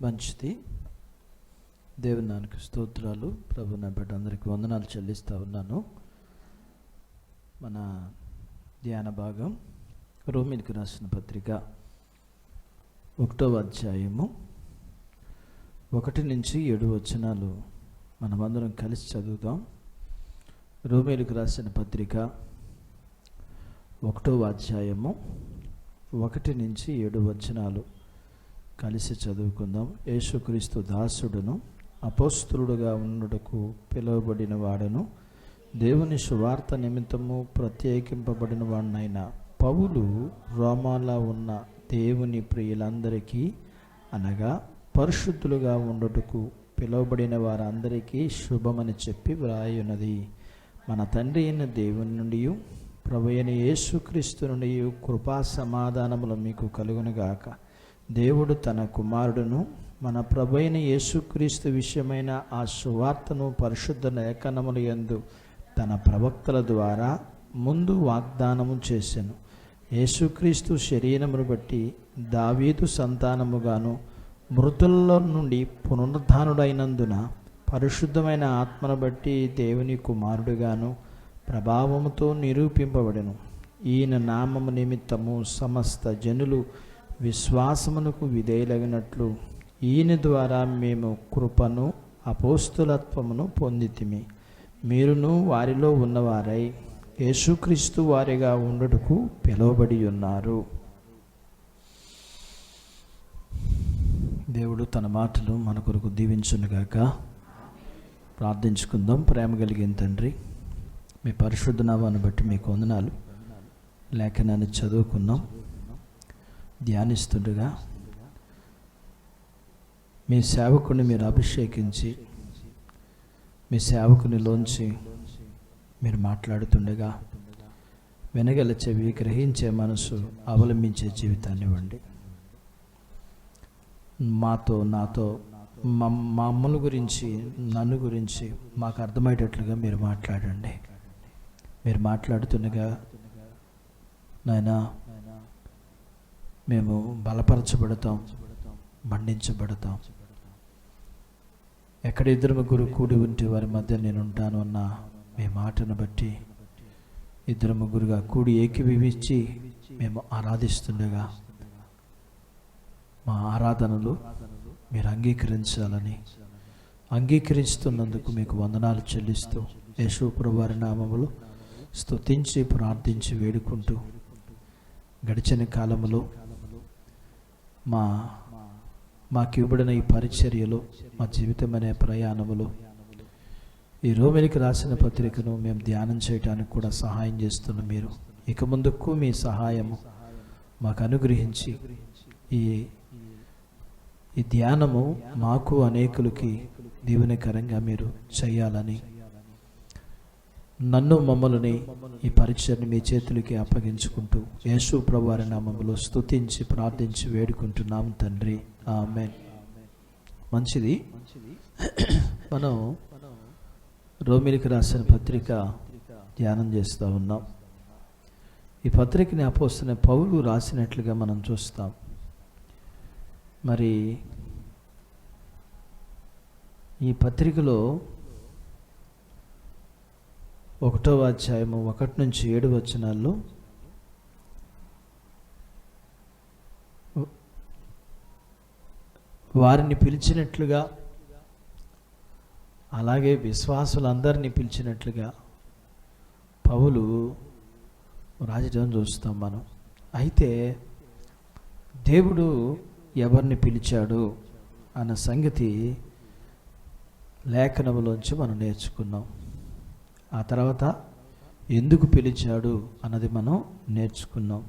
మంచిది. దేవుని నామమునకు స్తోత్రాలు. ప్రభు నా బిడ్డ అందరికీ వందనాలు చెల్లిస్తూ ఉన్నాను. మన ధ్యాన భాగం రోమీయులకు రాసిన పత్రిక 1వ అధ్యాయము 1 నుంచి 7 వచనాలు మనమందరం కలిసి చదువుదాం. రోమీయులకు రాసిన పత్రిక 1వ అధ్యాయము 1 నుంచి 7 వచనాలు కలిసి చదువుకుందాం. యేసుక్రీస్తు దాసుడును అపోస్తలుడుగా ఉండుటకు పిలువబడిన వాడను దేవుని సువార్త నిమిత్తము ప్రత్యేకింపబడిన వాడినైన పౌలు రోమాలో ఉన్న దేవుని ప్రియులందరికీ అనగా పరిశుద్ధులుగా ఉండుటకు పిలువబడిన వారందరికీ శుభమని చెప్పి వ్రాయున్నది. మన తండ్రి అయిన దేవుని నుండి ప్రభు అయిన యేసుక్రీస్తు నుండి కృపా సమాధానములు మీకు కలుగునుగాక. దేవుడు తన కుమారుడును మన ప్రభు అయిన యేసుక్రీస్తు విషయమైన ఆ సువార్తను పరిశుద్ధ లేఖనముల యందు తన ప్రవక్తల ద్వారా ముందు వాగ్దానము చేసెను. యేసుక్రీస్తు శరీరమును బట్టి దావీదు సంతానముగాను మృతుల్లో నుండి పునరుద్ధానుడైనందున పరిశుద్ధమైన ఆత్మను బట్టి దేవుని కుమారుడుగాను ప్రభావముతో నిరూపింపబడెను. ఈయన నామము నిమిత్తము సమస్త జనులు విశ్వాసమునకు విధేయులగినట్లు ఈయన ద్వారా మేము కృపను అపోస్తులత్వమును పొందితిమి. మీరును వారిలో ఉన్నవారై యేసుక్రీస్తు వారిగా ఉండుటకు పిలువబడి ఉన్నారు. దేవుడు తన మాటలు మన కొరకు దీవించునుగాక. ప్రార్థించుకుందాం. ప్రేమ కలిగిన తండ్రి, మీ పరిశుద్ధ నామాన్ని బట్టి మీకు వందనాలు. లేఖనాన్ని చదువుకున్నాం, ధ్యానిస్తుండగా మీ సేవకుని మీరు అభిషేకించి మీ సేవకునిలోంచి మీరు మాట్లాడుతుండగా వినగల చెవి, గ్రహించే మనసు, అవలంబించే జీవితాన్ని ఇవ్వండి. నాతో మా అమ్మల గురించి, నన్ను గురించి మాకు అర్థమయ్యేటట్లుగా మీరు మాట్లాడండి. మీరు మాట్లాడుతుండగా నాయనా మేము బలపరచబడతాం, మండించబడతాం. ఎక్కడ 2 ముగ్గురు కూడి ఉంటే వారి మధ్య నేను ఉంటాను అన్న మీ మాటను బట్టి 2 ముగ్గురుగా కూడి ఏకీభవించి మేము ఆరాధిస్తుండగా మా ఆరాధనలు మీరు అంగీకరించాలని, అంగీకరిస్తున్నందుకు మీకు వందనాలు చెల్లిస్తూ యేసు ప్రభువారి నామములో స్తుతించి ప్రార్థించి వేడుకుంటూ గడిచిన కాలంలో మాకు ఇవ్వబడిన ఈ పరిచర్యలో, మా జీవితం అనే ప్రయాణములో ఈ రోమీయులకు రాసిన పత్రికను మేము ధ్యానం చేయడానికి కూడా సహాయం చేస్తున్న మీరు ఇక ముందుకు మీ సహాయము మాకు అనుగ్రహించి ఈ ధ్యానము మాకు అనేకులకి దీవెనకరంగా మీరు చేయాలని, నన్ను మమ్మల్ని ఈ పరిచర్ని మీ చేతులకి అప్పగించుకుంటూ యేసు ప్రభువారి నామములో స్తుతించి ప్రార్థించి వేడుకుంటున్నాం తండ్రి, ఆమేన్. మంచిది. మనం రోమీయులకు రాసిన పత్రిక ధ్యానం చేస్తూ ఉన్నాం. ఈ పత్రికని అపోస్తలుడైన పౌలు రాసినట్లుగా మనం చూస్తాం. మరి ఈ పత్రికలో 1వ అధ్యాయము 1 నుంచి 7 వచనాల్లో వారిని పిలిచినట్లుగా, అలాగే విశ్వాసులందరినీ పిలిచినట్లుగా పౌలు రాజడం చూస్తాం మనం. అయితే దేవుడు ఎవరిని పిలిచాడు అన్న సంగతి లేఖనములోంచి మనం నేర్చుకున్నాం. ఆ తర్వాత ఎందుకు పిలిచాడు అన్నది మనం నేర్చుకున్నాం.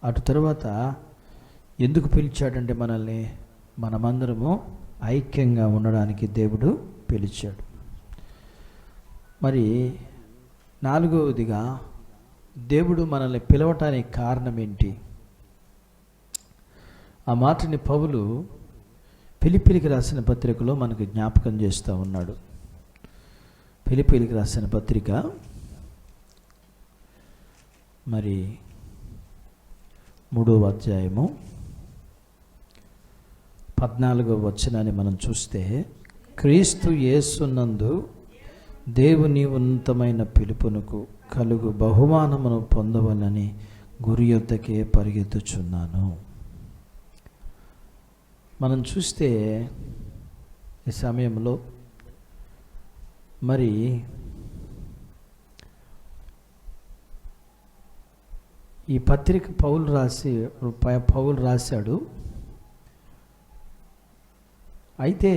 అటు తర్వాత ఎందుకు పిలిచాడంటే మనమందరము ఐక్యంగా ఉండడానికి దేవుడు పిలిచాడు. మరి 4వదిగా దేవుడు మనల్ని పిలవటానికి కారణం ఏంటి? ఆ మాటని పౌలు ఫిలిప్పీయులకు రాసిన పత్రికలో మనకు జ్ఞాపకం చేస్తూ ఉన్నాడు. ఫిలిప్పీయులకు రాసిన పత్రిక మరి 3వ అధ్యాయము 14వ వచనాన్ని మనం చూస్తే, క్రీస్తు యేసునందు దేవుని ఉన్నతమైన పిలుపునకు కలుగు బహుమానమును పొందవలని గురి యొద్దకే పరిగెత్తుచున్నాను. మనం చూస్తే ఈ సమయంలో మరి ఈ పత్రిక పౌలు రాశాడు. అయితే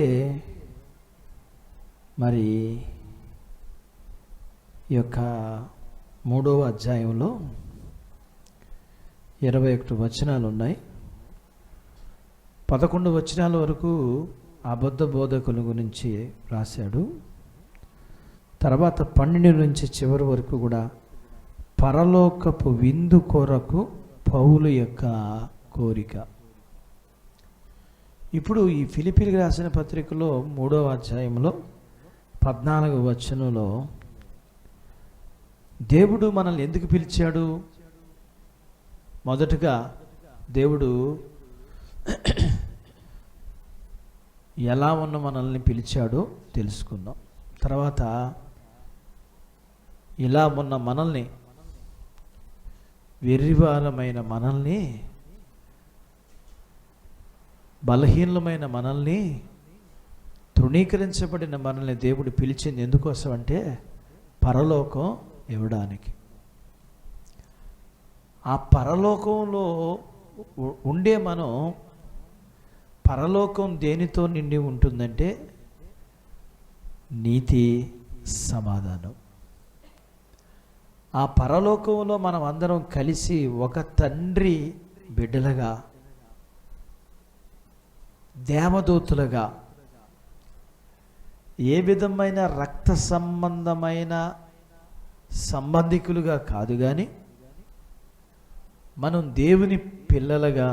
మరి ఈ యొక్క 3వ అధ్యాయంలో 21 వచనాలు ఉన్నాయి. 11 వచనాల వరకు అబద్ధ బోధకుల గురించి రాశాడు. తర్వాత 12 నుంచి చివరి వరకు కూడా పరలోకపు విందు కొరకు పౌలు యొక్క కోరిక. ఇప్పుడు ఈ ఫిలిప్పీలకు రాసిన పత్రికలో 3వ అధ్యాయంలో 14వ వచనంలో దేవుడు మనల్ని ఎందుకు పిలిచాడు? మొదటగా దేవుడు ఎలా ఉన్న మనల్ని పిలిచాడో తెలుసుకుందాం. తర్వాత ఇలా ఉన్న మనల్ని, వెర్రివారమైన మనల్ని, బలహీనమైన మనల్ని, తృణీకరించబడిన మనల్ని దేవుడు పిలిచింది ఎందుకోసం అంటే పరలోకం ఇవ్వడానికి. ఆ పరలోకంలో ఉండే మనం, పరలోకం దేనితో నిండి ఉంటుందంటే నీతి, సమాధానం. ఆ పరలోకంలో మనం అందరం కలిసి ఒక తండ్రి బిడ్డలుగా, దేవదూతులుగా, ఏ విధమైన రక్త సంబంధమైన సంబంధికులుగా కాదు కానీ మనం దేవుని పిల్లలుగా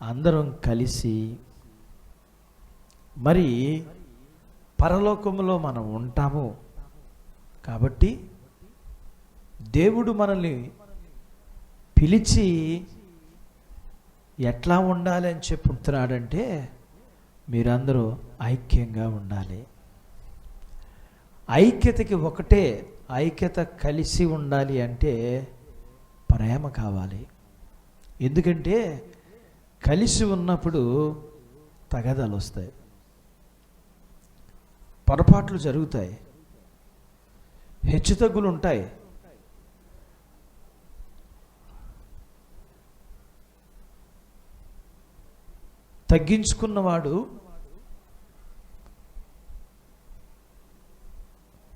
అందరం కలిసి మరి పరలోకంలో మనం ఉంటాము. కాబట్టి దేవుడు మనల్ని పిలిచి ఎట్లా ఉండాలి అని చెప్తున్నాడంటే మీరందరూ ఐక్యంగా ఉండాలి. ఐక్యతకి ఒకటే, ఐక్యత కలిసి ఉండాలి అంటే ప్రేమ కావాలి. ఎందుకంటే కలిసి ఉన్నప్పుడు తగాదాలు వస్తాయి, పొరపాట్లు జరుగుతాయి, హెచ్చుతగ్గులు ఉంటాయి. తగ్గించుకున్నవాడు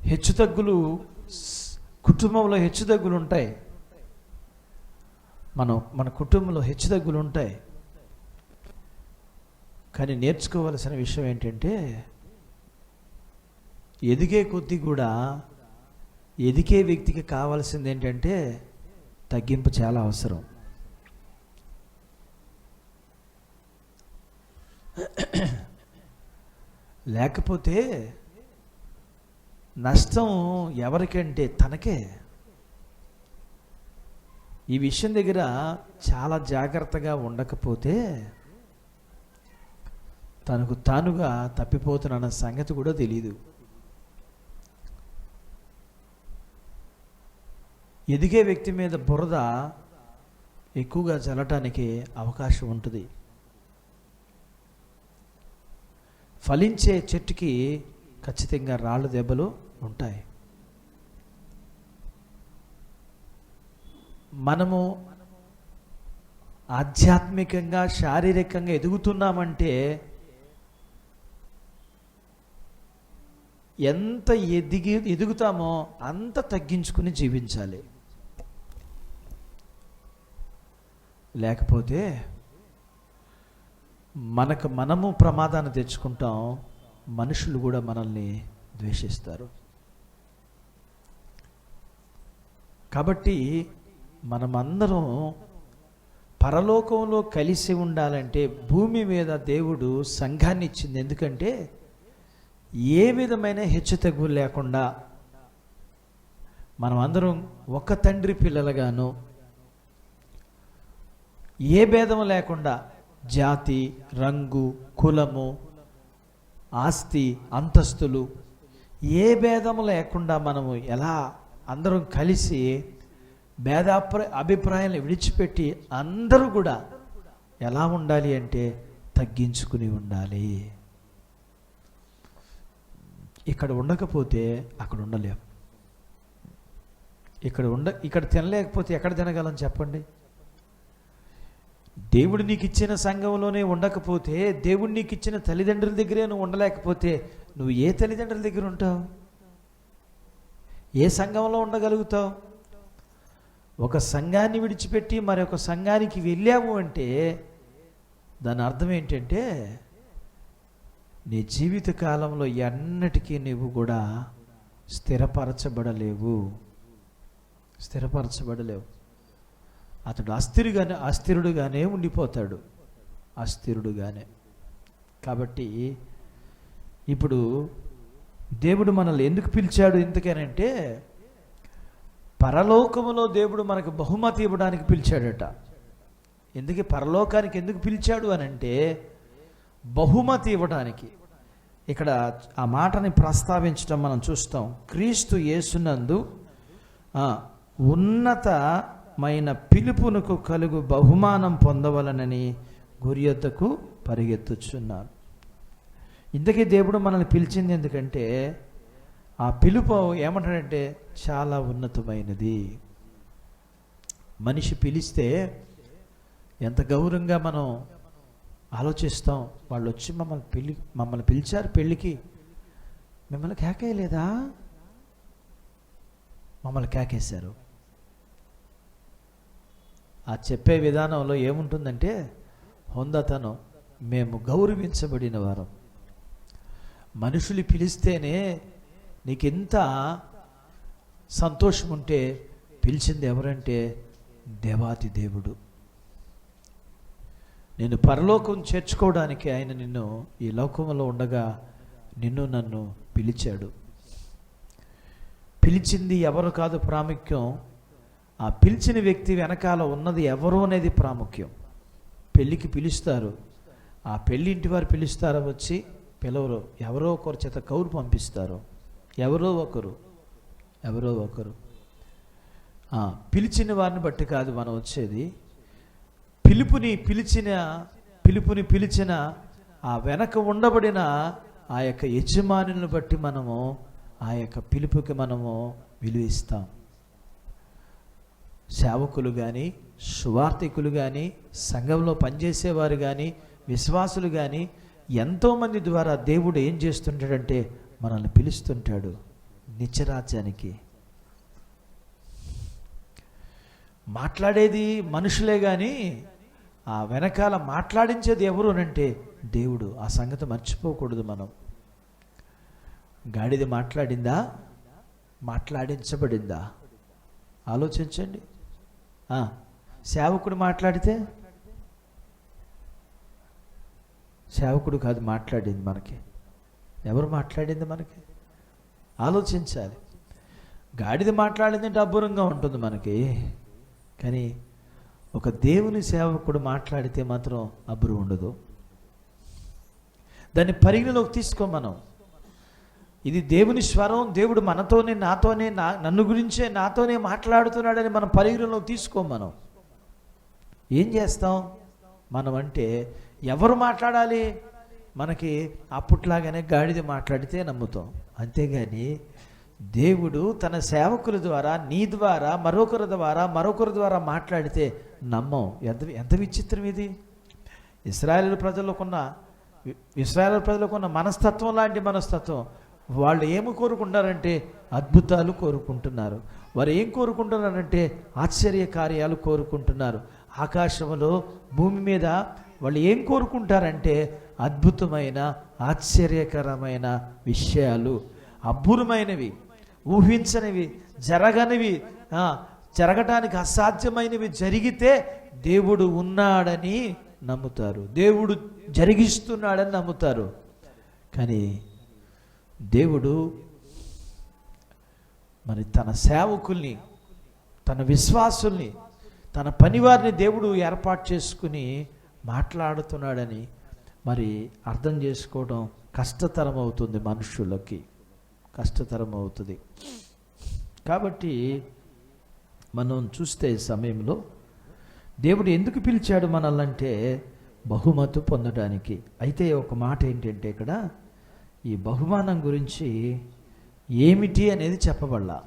హెచ్చుతగ్గులు, కుటుంబంలో హెచ్చుతగ్గులు ఉంటాయి, మన కుటుంబంలో హెచ్చుతగ్గులు ఉంటాయి. కానీ నేర్చుకోవాల్సిన విషయం ఏంటంటే ఎదిగే కొద్దీ కూడా ఎదిగే వ్యక్తికి కావాల్సింది ఏంటంటే తగ్గింపు చాలా అవసరం. లేకపోతే నష్టం ఎవరికంటే తనకే. ఈ విషయం దగ్గర చాలా జాగ్రత్తగా ఉండకపోతే తనకు తానుగా తప్పిపోతున్న సంగతి కూడా తెలియదు. ఎదిగే వ్యక్తి మీద బురద ఎక్కువగా చల్లటానికి అవకాశం ఉంటుంది. ఫలించే చెట్టుకి ఖచ్చితంగా రాళ్ళు దెబ్బలు ఉంటాయి. మనము ఆధ్యాత్మికంగా, శారీరకంగా ఎదుగుతున్నామంటే ఎంత ఎదుగుతామో అంత తగ్గించుకుని జీవించాలి. లేకపోతే మనము ప్రమాదాన్ని తెచ్చుకుంటాం, మనుషులు కూడా మనల్ని ద్వేషిస్తారు. కాబట్టి మనమందరం పరలోకంలో కలిసి ఉండాలంటే భూమి మీద దేవుడు సంఘాన్ని ఇచ్చింది. ఎందుకంటే ఏ విధమైన హెచ్చుతగ్గులు లేకుండా మనం అందరం ఒక తండ్రి పిల్లలుగాను, ఏ భేదం లేకుండా జాతి, రంగు, కులము, ఆస్తి, అంతస్తులు ఏ భేదము లేకుండా మనము ఎలా అందరం కలిసి అభిప్రాయాలను విడిచిపెట్టి అందరూ కూడా ఎలా ఉండాలి అంటే తగ్గించుకుని ఉండాలి. ఇక్కడ ఉండకపోతే అక్కడ ఉండలేం. ఇక్కడ తినలేకపోతే ఎక్కడ తినగలం చెప్పండి? దేవుడు నీకు ఇచ్చిన సంఘంలోనే ఉండకపోతే, దేవుడు నీకు ఇచ్చిన తల్లిదండ్రుల దగ్గరే నువ్వు ఉండలేకపోతే నువ్వు ఏ తల్లిదండ్రుల దగ్గర ఉంటావు? ఏ సంఘంలో ఉండగలుగుతావు? ఒక సంఘాన్ని విడిచిపెట్టి మరొక సంఘానికి వెళ్ళావు అంటే దాని అర్థం ఏంటంటే నీ జీవిత కాలంలో ఎన్నటికీ నువ్వు కూడా స్థిరపరచబడలేవు. అతడు అస్థిరుడుగానే ఉండిపోతాడు, అస్థిరుడుగానే. కాబట్టి ఇప్పుడు దేవుడు మనల్ని ఎందుకు పిలిచాడు ఇంతకేనంటే, పరలోకములో దేవుడు మనకు బహుమతి ఇవ్వడానికి పిలిచాడట. ఎందుకు పరలోకానికి ఎందుకు పిలిచాడు అని అంటే బహుమతి ఇవ్వడానికి. ఇక్కడ ఆ మాటని ప్రస్తావించడం మనం చూస్తాం. క్రీస్తు యేసునందు ఉన్నతమైన పిలుపునకు కలుగు బహుమానం పొందవలనని గురియొద్దకు పరిగెత్తుచున్నాను. ఇంతకీ దేవుడు మనల్ని పిలిచింది ఎందుకంటే ఆ పిలుపు ఏమంటాడంటే చాలా ఉన్నతమైనది. మనిషి పిలిస్తే ఎంత గౌరవంగా మనం ఆలోచిస్తాం. వాళ్ళు వచ్చి మమ్మల్ని పిలిచారు పెళ్ళికి, మిమ్మల్ని కేకేయలేదా? మమ్మల్ని కేకేశారు. ఆ చెప్పే విధానంలో ఏముంటుందంటే హొందతనం. మేము గౌరవించబడిన వారం. మనుషులు పిలిస్తేనే నీకెంత సంతోషం ఉంటే పిలిచింది ఎవరంటే దేవాతి దేవుడు. నిన్ను పరలోకం చేర్చుకోవడానికి ఆయన నిన్ను ఈ లోకంలో ఉండగా నన్ను పిలిచాడు. పిలిచింది ఎవరు కాదు ప్రాముఖ్యం, ఆ పిలిచిన వ్యక్తి వెనకాల ఉన్నది ఎవరు అనేది ప్రాముఖ్యం. పెళ్ళికి పిలుస్తారు, ఆ పెళ్ళి ఇంటి వారు పిలుస్తారా? వచ్చి పిలవరు, ఎవరో ఒకరు చేత కౌరు పంపిస్తారు. ఎవరో ఒకరు పిలిచిన వారిని బట్టి కాదు మనం వచ్చేది. పిలుపుని పిలిచిన ఆ వెనక ఉండబడిన ఆ యొక్క యజమానులను బట్టి మనము ఆ యొక్క పిలుపుకి మనము విలువిస్తాం. సేవకులు కానీ, సువార్థికులు కానీ, సంఘంలో పనిచేసేవారు కానీ, విశ్వాసులు కానీ ఎంతోమంది ద్వారా దేవుడు ఏం చేస్తుంటాడంటే మనల్ని పిలుస్తుంటాడు నిత్యరాజ్యానికి. మాట్లాడేది మనుషులే కానీ ఆ వెనకాల మాట్లాడించేది ఎవరు అనంటే దేవుడు. ఆ సంగతి మర్చిపోకూడదు మనం. గాడిద మాట్లాడిందా, మాట్లాడించబడిందా? ఆలోచించండి. సేవకుడు మాట్లాడితే సేవకుడు కాదు మాట్లాడింది మనకి. ఎవరు మాట్లాడింది మనకి? ఆలోచించాలి. గాడిద మాట్లాడిందంటే అబ్బురంగా ఉంటుంది మనకి, కానీ ఒక దేవుని సేవకుడు మాట్లాడితే మాత్రం అబ్బురు ఉండదు. దాన్ని పరిగణలోకి తీసుకో మనం. ఇది దేవుని స్వరం, దేవుడు నాతోనే నన్ను గురించే నాతోనే మాట్లాడుతున్నాడని మనం పరిగణలోకి తీసుకో. మనం ఏం చేస్తాం? మనం అంటే ఎవరు మాట్లాడాలి? మనకి అప్పట్లాగానే గాడిద మాట్లాడితే నమ్ముతాం, అంతేగాని దేవుడు తన సేవకుల ద్వారా, నీ ద్వారా, మరొకరి ద్వారా మాట్లాడితే నమ్మం. ఎంత విచిత్రం ఇది! ఇశ్రాయేలు ప్రజలకున్న మనస్తత్వం లాంటి మనస్తత్వం. వాళ్ళు ఏమి కోరుకుంటారంటే అద్భుతాలు కోరుకుంటున్నారు. వారు ఏం కోరుకుంటున్నారంటే ఆశ్చర్య కార్యాలు కోరుకుంటున్నారు. ఆకాశంలో, భూమి మీద వాళ్ళు ఏం కోరుకుంటారంటే అద్భుతమైన, ఆశ్చర్యకరమైన విషయాలు, అబ్బురమైనవి, ఊహించనివి, జరగటానికి అసాధ్యమైనవి జరిగితే దేవుడు ఉన్నాడని నమ్ముతారు, దేవుడు జరిగిస్తున్నాడని నమ్ముతారు. కానీ దేవుడు మరి తన సేవకుల్ని, తన విశ్వాసుల్ని, తన పనివారిని దేవుడు ఏర్పాటు చేసుకుని మాట్లాడుతున్నాడని మరి అర్థం చేసుకోవడం కష్టతరం అవుతుంది, మనుషులకి కష్టతరం అవుతుంది. కాబట్టి మనం చూస్తే ఈ సమయంలో దేవుడు ఎందుకు పిలిచాడు మనల్ని అంటే బహుమతి పొందడానికి. అయితే ఒక మాట ఏంటంటే ఇక్కడ ఈ బహుమానం గురించి ఏమిటి అనేది చెప్పబడలా.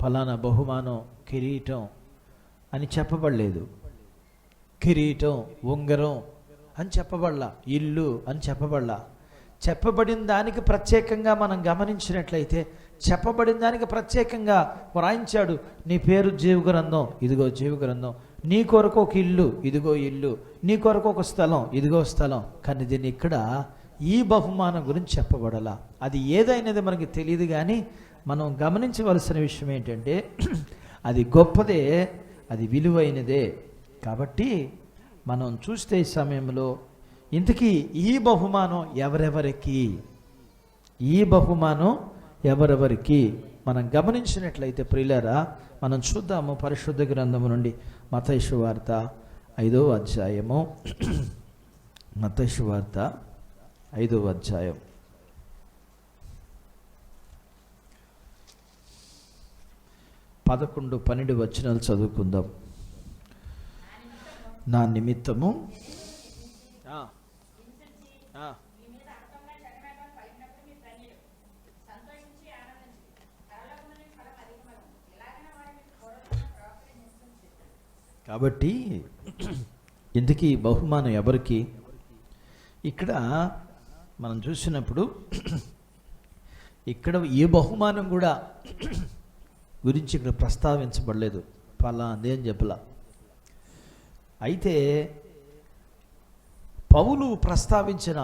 ఫలానా బహుమానం కిరీటం అని చెప్పబడలేదు, కిరీటం ఉంగరం అని చెప్పబడలా, ఇల్లు అని చెప్పబడలా. చెప్పబడిన దానికి ప్రత్యేకంగా మనం గమనించినట్లయితే చెప్పబడిన దానికి ప్రత్యేకంగా వ్రాయించాడు, నీ పేరు జీవగ్రంథం, ఇదిగో జీవగ్రంథం, నీ కొరకు ఒక ఇల్లు, ఇదిగో ఇల్లు, నీ కొరకు ఒక స్థలం, ఇదిగో స్థలం. కానీ దీన్ని ఇక్కడ ఈ బహుమానం గురించి చెప్పబడాల. అది ఏదైనది మనకి తెలియదు, కానీ మనం గమనించవలసిన విషయం ఏంటంటే అది గొప్పదే, అది విలువైనదే. కాబట్టి మనం చూస్తే ఈ సమయంలో ఇంతకీ ఈ బహుమానం ఎవరెవరికి, ఈ బహుమానం ఎవరెవరికి మనం గమనించినట్లయితే ప్రియులారా, మనం చూద్దాము పరిశుద్ధ గ్రంథము నుండి మత్తయి సువార్త 5వ అధ్యాయము. మత్తయి సువార్త 5వ అధ్యాయం 11, 12 వచనాలు చదువుకుందాం. నా నిమిత్తము కాబట్టి ఇందుకీ బహుమానం ఎవరికి? ఇక్కడ మనం చూసినప్పుడు ఇక్కడ ఏ బహుమానం కూడా గురించి ఇక్కడ ప్రస్తావించబడలేదు, ఫలాంది అని చెప్పలా. అయితే పౌలు ప్రస్తావించిన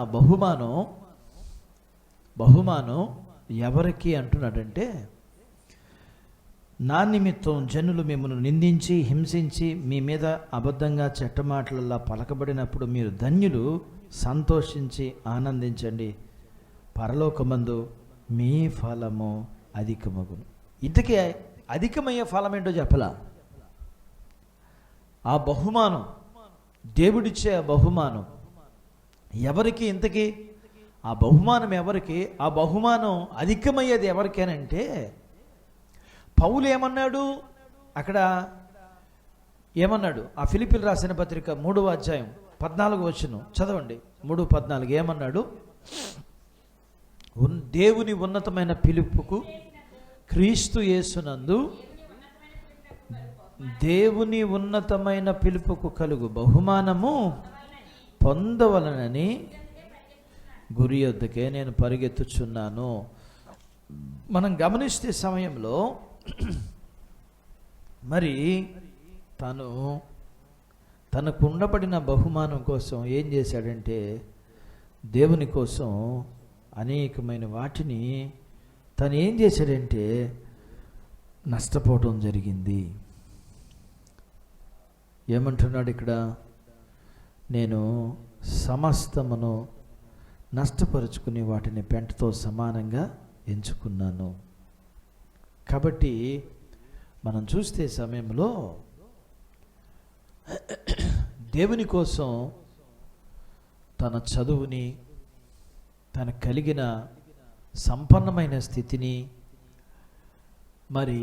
బహుమానం ఎవరికి అంటున్నాడంటే, నా నిమిత్తం జనులు మిమ్మల్ని నిందించి హింసించి మీ మీద అబద్ధంగా చెడ్డమాటలలా పలకబడినప్పుడు మీరు ధన్యులు, సంతోషించి ఆనందించండి, పరలోకమందు మీ ఫలము అధికమగును. ఇంతకీ అధికమయ్యే ఫలం ఏంటో చెప్పలా. ఆ బహుమానం, దేవుడిచ్చే బహుమానం ఎవరికి? ఇంతకీ ఆ బహుమానం ఎవరికి? ఆ బహుమానం అధికమయ్యేది ఎవరికేనంటే, పౌలు ఏమన్నాడు అక్కడ, ఏమన్నాడు? ఆ ఫిలిప్పీయులకు రాసిన పత్రిక 3వ అధ్యాయం 14వ వచనం చదవండి. 3:14 ఏమన్నాడు? దేవుని ఉన్నతమైన పిలుపుకు క్రీస్తు యేసునందు దేవుని ఉన్నతమైన పిలుపుకు కలుగు బహుమానము పొందవలనని గురి యొద్దకే నేను పరిగెత్తుచున్నాను. మనం గమనిస్తే సమయంలో మరి తనకు ఉండబడిన బహుమానం కోసం ఏం చేశాడంటే, దేవుని కోసం అనేకమైన వాటిని తను ఏం చేశాడంటే నష్టపోవటం జరిగింది. ఏమంటున్నాడు ఇక్కడ? నేను సమస్తమును నష్టపరుచుకుని వాటిని పెంటతో సమానంగా ఎంచుకున్నాను. కాబట్టి మనం చూస్తే సమయంలో దేవుని కోసం తన చదువుని, తన కలిగిన సంపన్నమైన స్థితిని, మరి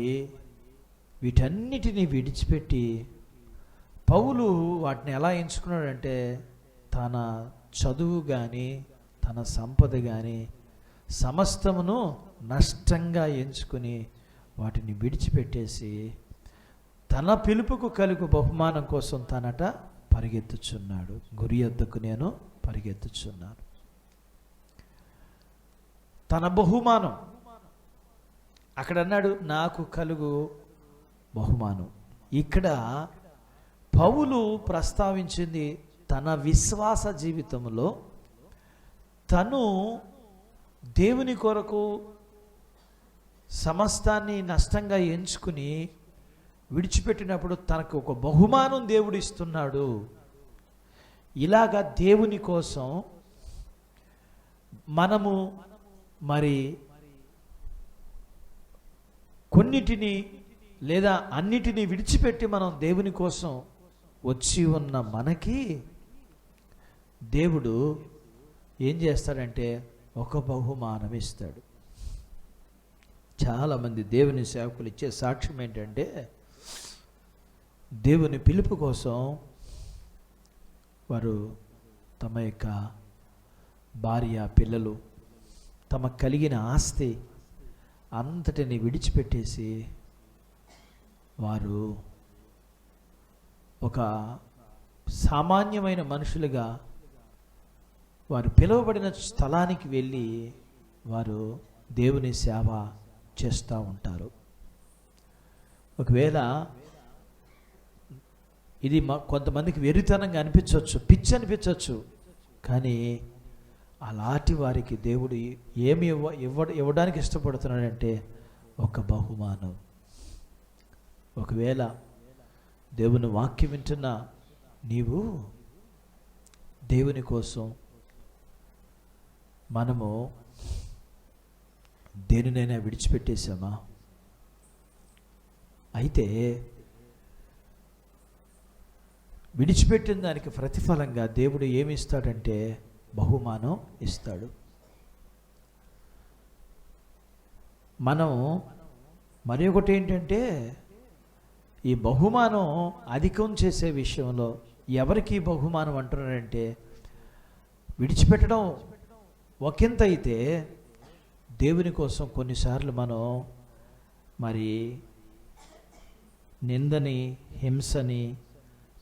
వీటన్నిటినీ విడిచిపెట్టి పౌలు వాటిని ఎలా ఎంచుకున్నాడంటే, తన చదువు కానీ తన సంపద కానీ సమస్తమును నష్టంగా ఎంచుకుని వాటిని విడిచిపెట్టేసి తన పిలుపుకు కలుగు బహుమానం కోసం తనట పరిగెత్తుచున్నాడు. గురి యొద్దకు నేను పరిగెత్తుచున్నాను. తన బహుమానం అక్కడ అన్నాడు, నాకు కలుగు బహుమానం. ఇక్కడ పౌలు ప్రస్తావించింది తన విశ్వాస జీవితంలో తను దేవుని కొరకు సమస్తాన్ని నష్టంగా ఎంచుకుని విడిచిపెట్టినప్పుడు తనకు ఒక బహుమానం దేవుడు ఇస్తున్నాడు. ఇలాగా దేవుని కోసం మనము మరి కొన్నిటిని లేదా అన్నిటినీ విడిచిపెట్టి మనం దేవుని కోసం వచ్చి ఉన్న మనకి దేవుడు ఏం చేస్తాడంటే ఒక బహుమానం ఇస్తాడు. చాలామంది దేవుని సేవకులు ఇచ్చే సాక్ష్యం ఏంటంటే, దేవుని పిలుపు కోసం వారు తమ యొక్క భార్య, పిల్లలు, తమ కలిగిన ఆస్తి అంతటిని విడిచిపెట్టేసి వారు ఒక సామాన్యమైన మనుషులుగా వారు పిలువబడిన స్థలానికి వెళ్ళి వారు దేవుని సేవ చేస్తూ ఉంటారు. ఒకవేళ ఇది కొంతమందికి వెరితనంగా అనిపించవచ్చు, పిచ్చి అనిపించవచ్చు, కానీ అలాంటి వారికి దేవుడు ఏమి ఇవ్వడానికి ఇష్టపడుతున్నాడంటే ఒక బహుమానం. ఒకవేళ దేవుని వాక్యం వింటున్న నీవు దేవుని కోసం మనము దేనినైనా విడిచిపెట్టేశామా? అయితే విడిచిపెట్టిన దానికి ప్రతిఫలంగా దేవుడు ఏమి ఇస్తాడంటే బహుమానం ఇస్తాడు. మనం మరి ఒకటి ఏంటంటే, ఈ బహుమానం అధికం చేసే విషయంలో ఎవరికి బహుమానం అంటున్నారంటే, విడిచిపెట్టడం ఒకంత అయితే దేవుని కోసం కొన్నిసార్లు మనం మరి నిందని, హింసని,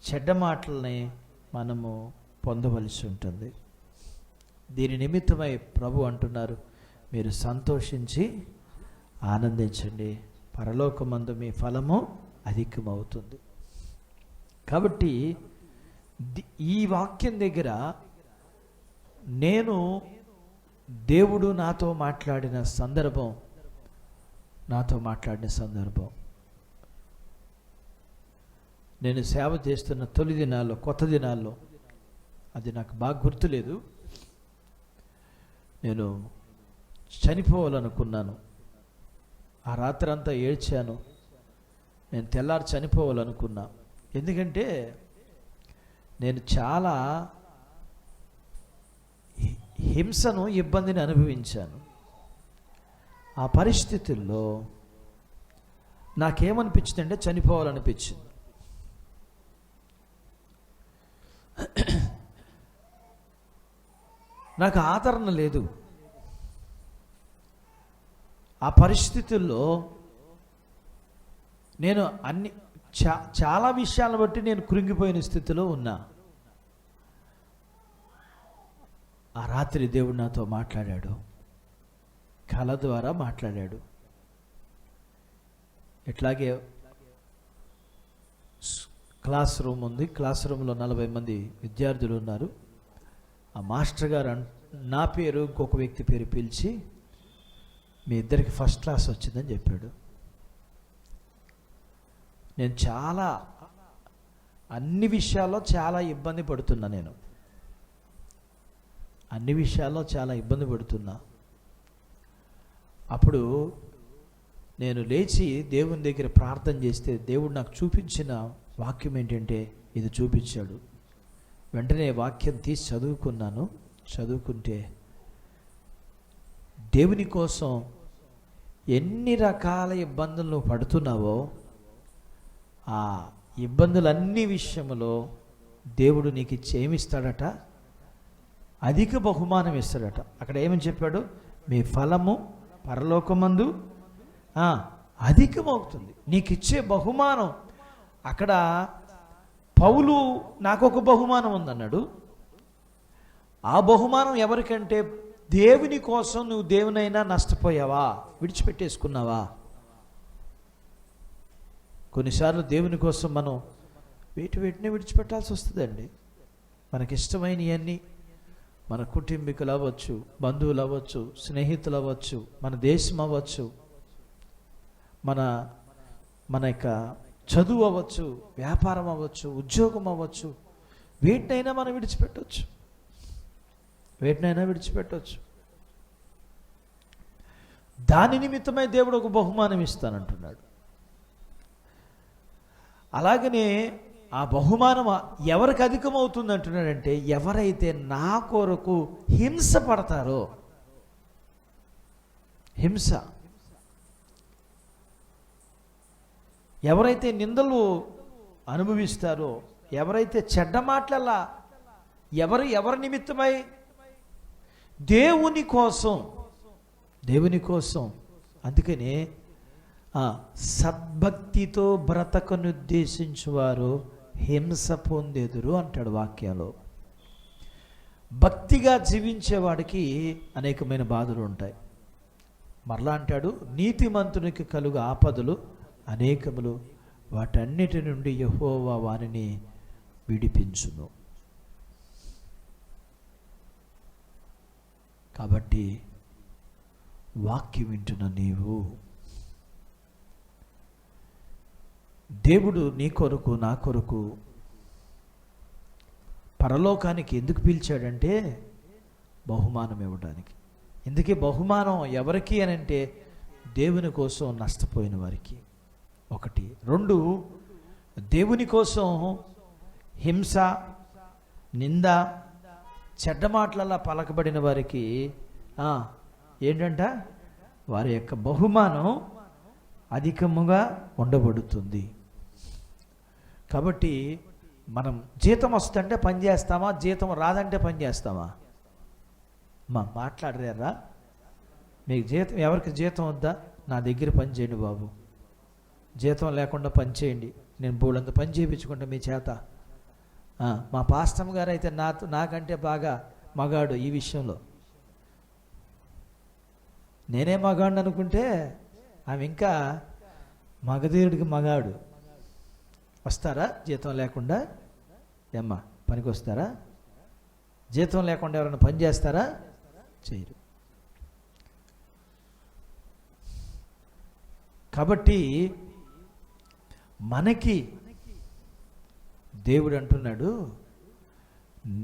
చెడ్డ మాటలని మనము పొందవలసి ఉంటుంది. దీని నిమిత్తమై ప్రభు అంటున్నారు, మీరు సంతోషించి ఆనందించండి, పరలోకమందు మీ ఫలము అధికమవుతుంది. కాబట్టి ఈ వాక్యం దగ్గర నేను దేవుడు నాతో మాట్లాడిన సందర్భం నేను సేవ చేస్తున్న తొలి దినాల్లో, కొత్త దినాల్లో, అది నాకు బాగా గుర్తులేదు, నేను చనిపోవాలనుకున్నాను. ఆ రాత్రి అంతా ఏడ్చాను. నేను తెల్లారి చనిపోవాలనుకున్నా. ఎందుకంటే నేను చాలా హింసను, ఇబ్బందిని అనుభవించాను. ఆ పరిస్థితుల్లో నాకేమనిపించింది అంటే చనిపోవాలనిపించింది. నాకు ఆదరణ లేదు. ఆ పరిస్థితుల్లో నేను చాలా విషయాలను బట్టి నేను కృంగిపోయిన స్థితిలో ఉన్నా. ఆ రాత్రి దేవుడు నాతో మాట్లాడాడు, కళ ద్వారా మాట్లాడాడు. ఇట్లాగే క్లాస్ రూమ్ ఉంది, క్లాస్ రూమ్లో 40 మంది విద్యార్థులు ఉన్నారు. ఆ మాస్టర్ గారు నా పేరు, ఇంకొక వ్యక్తి పేరు పిలిచి, మీ ఇద్దరికి ఫస్ట్ క్లాస్ వచ్చిందని చెప్పాడు. నేను అన్ని విషయాల్లో చాలా ఇబ్బంది పడుతున్నా. అన్ని విషయాల్లో చాలా ఇబ్బంది పడుతున్నా. అప్పుడు నేను లేచి దేవుని దగ్గర ప్రార్థన చేస్తే దేవుడు నాకు చూపించిన వాక్యం ఏంటంటే ఇది చూపించాడు. వెంటనే వాక్యం తీసి చదువుకున్నాను. చదువుకుంటే దేవుని కోసం ఎన్ని రకాల ఇబ్బందులు పడుతున్నావో ఆ ఇబ్బందులన్నీ విషయంలో దేవుడు నీకు ఏమిస్తాడట? అధిక బహుమానం ఇస్తాడట. అక్కడ ఏమని చెప్పాడు? మీ ఫలము పరలోకమందు అధికమవుతుంది. నీకు ఇచ్చే బహుమానం. అక్కడ పౌలు నాకు ఒక బహుమానం ఉందన్నాడు. ఆ బహుమానం ఎవరికంటే, దేవుని కోసం నువ్వు దేవునైనా నష్టపోయావా, విడిచిపెట్టేసుకున్నావా? కొన్నిసార్లు దేవుని కోసం మనం వీటిని విడిచిపెట్టాల్సి వస్తుందండి. మనకిష్టమైనవన్నీ, మన కుటుంబీకులు అవ్వచ్చు, బంధువులు అవ్వచ్చు, స్నేహితులు అవ్వచ్చు, మన దేశం అవ్వచ్చు, మన యొక్క చదువు అవ్వచ్చు, వ్యాపారం అవ్వచ్చు, ఉద్యోగం అవ్వచ్చు, వీటినైనా మనం విడిచిపెట్టవచ్చు. దాని నిమిత్తమై దేవుడు ఒక బహుమానం ఇస్తానంటున్నాడు. అలాగనే ఆ బహుమానం ఎవరికి అధికమవుతుంది అంటున్నాడంటే, ఎవరైతే నా కొరకు హింస పడతారో. హింస, ఎవరైతే నిందలు అనుభవిస్తారో, ఎవరైతే చెడ్డ మాటలలా ఎవరి నిమిత్తమై దేవుని కోసం అందుకనే సద్భక్తితో బ్రతకనుద్దేశించువారు హింస పొందెదురు అంటాడు వాక్యాలు. భక్తిగా జీవించేవాడికి అనేకమైన బాధలు ఉంటాయి. మరలా అంటాడు, నీతిమంతునికి కలుగు ఆపదలు అనేకములు, వాటన్నిటి నుండి యెహోవా వారిని విడిపించును. కాబట్టి వాక్యం వింటున్న నీవు, దేవుడు నీ కొరకు నా కొరకు పరలోకానికి ఎందుకు పిలిచాడంటే బహుమానం ఇవ్వడానికి. ఎందుకే బహుమానం ఎవరికి అని అంటే, దేవుని కోసం నష్టపోయిన వారికి. ఒకటి. రెండు, దేవుని కోసం హింస, నింద, చెడ్డ మాటలలా పలకబడిన వారికి ఏంటంట, వారి యొక్క బహుమానం అధికముగా ఉండబడుతుంది. కాబట్టి మనం జీతం వస్తుంటే పని చేస్తామా, జీతం రాదంటే పని చేస్తామా? మాట్లాడరేరా? మీకు జీతం, ఎవరికి జీతం వద్దా? నా దగ్గర పని చేయండి బాబు, జీతం లేకుండా పని చేయండి, నేను బోళ్ళంత పని చేయించుకుంటా మీ చేత. మా పాస్టమ్ గారు అయితే నాకంటే బాగా మగాడు ఈ విషయంలో. నేనే మగాడు అనుకుంటే ఆమె ఇంకా మగధీరుడికి మగాడు. వస్తారా జీతం లేకుండా? ఏమ్మా పనికి వస్తారా? జీతం లేకుండా ఎవరైనా పని చేస్తారా? చేయరు. కాబట్టి మనకి దేవుడు అంటున్నాడు,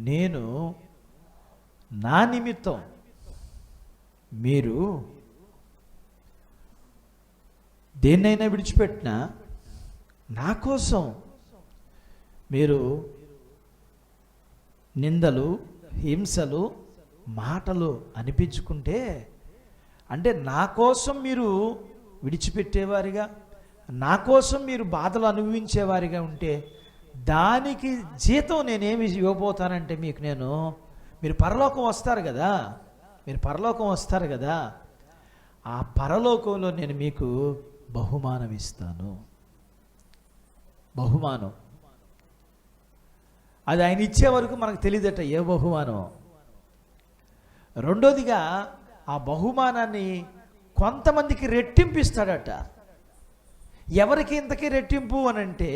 నేను నా నిమిత్తం మీరు దేన్నైనా విడిచిపెట్టినా నా కోసం మీరు నిందలు, హింసలు, మాటలు అనిపించుకుంటే, అంటే నా కోసం మీరు విడిచిపెట్టేవారిగా, నా కోసం మీరు బాధలు అనుభవించేవారిగా ఉంటే, దానికి జీతం నేనేమి ఇవ్వబోతానంటే మీకు మీరు పరలోకం వస్తారు కదా, ఆ పరలోకంలో నేను మీకు బహుమానం ఇస్తాను. బహుమానం అది ఆయన ఇచ్చే వరకు మనకు తెలియదట ఏ బహుమానం. రెండోదిగా ఆ బహుమానాన్ని కొంతమందికి రెట్టింపిస్తాడట. ఎవరికి ఇంతకీ రెట్టింపు అనంటే,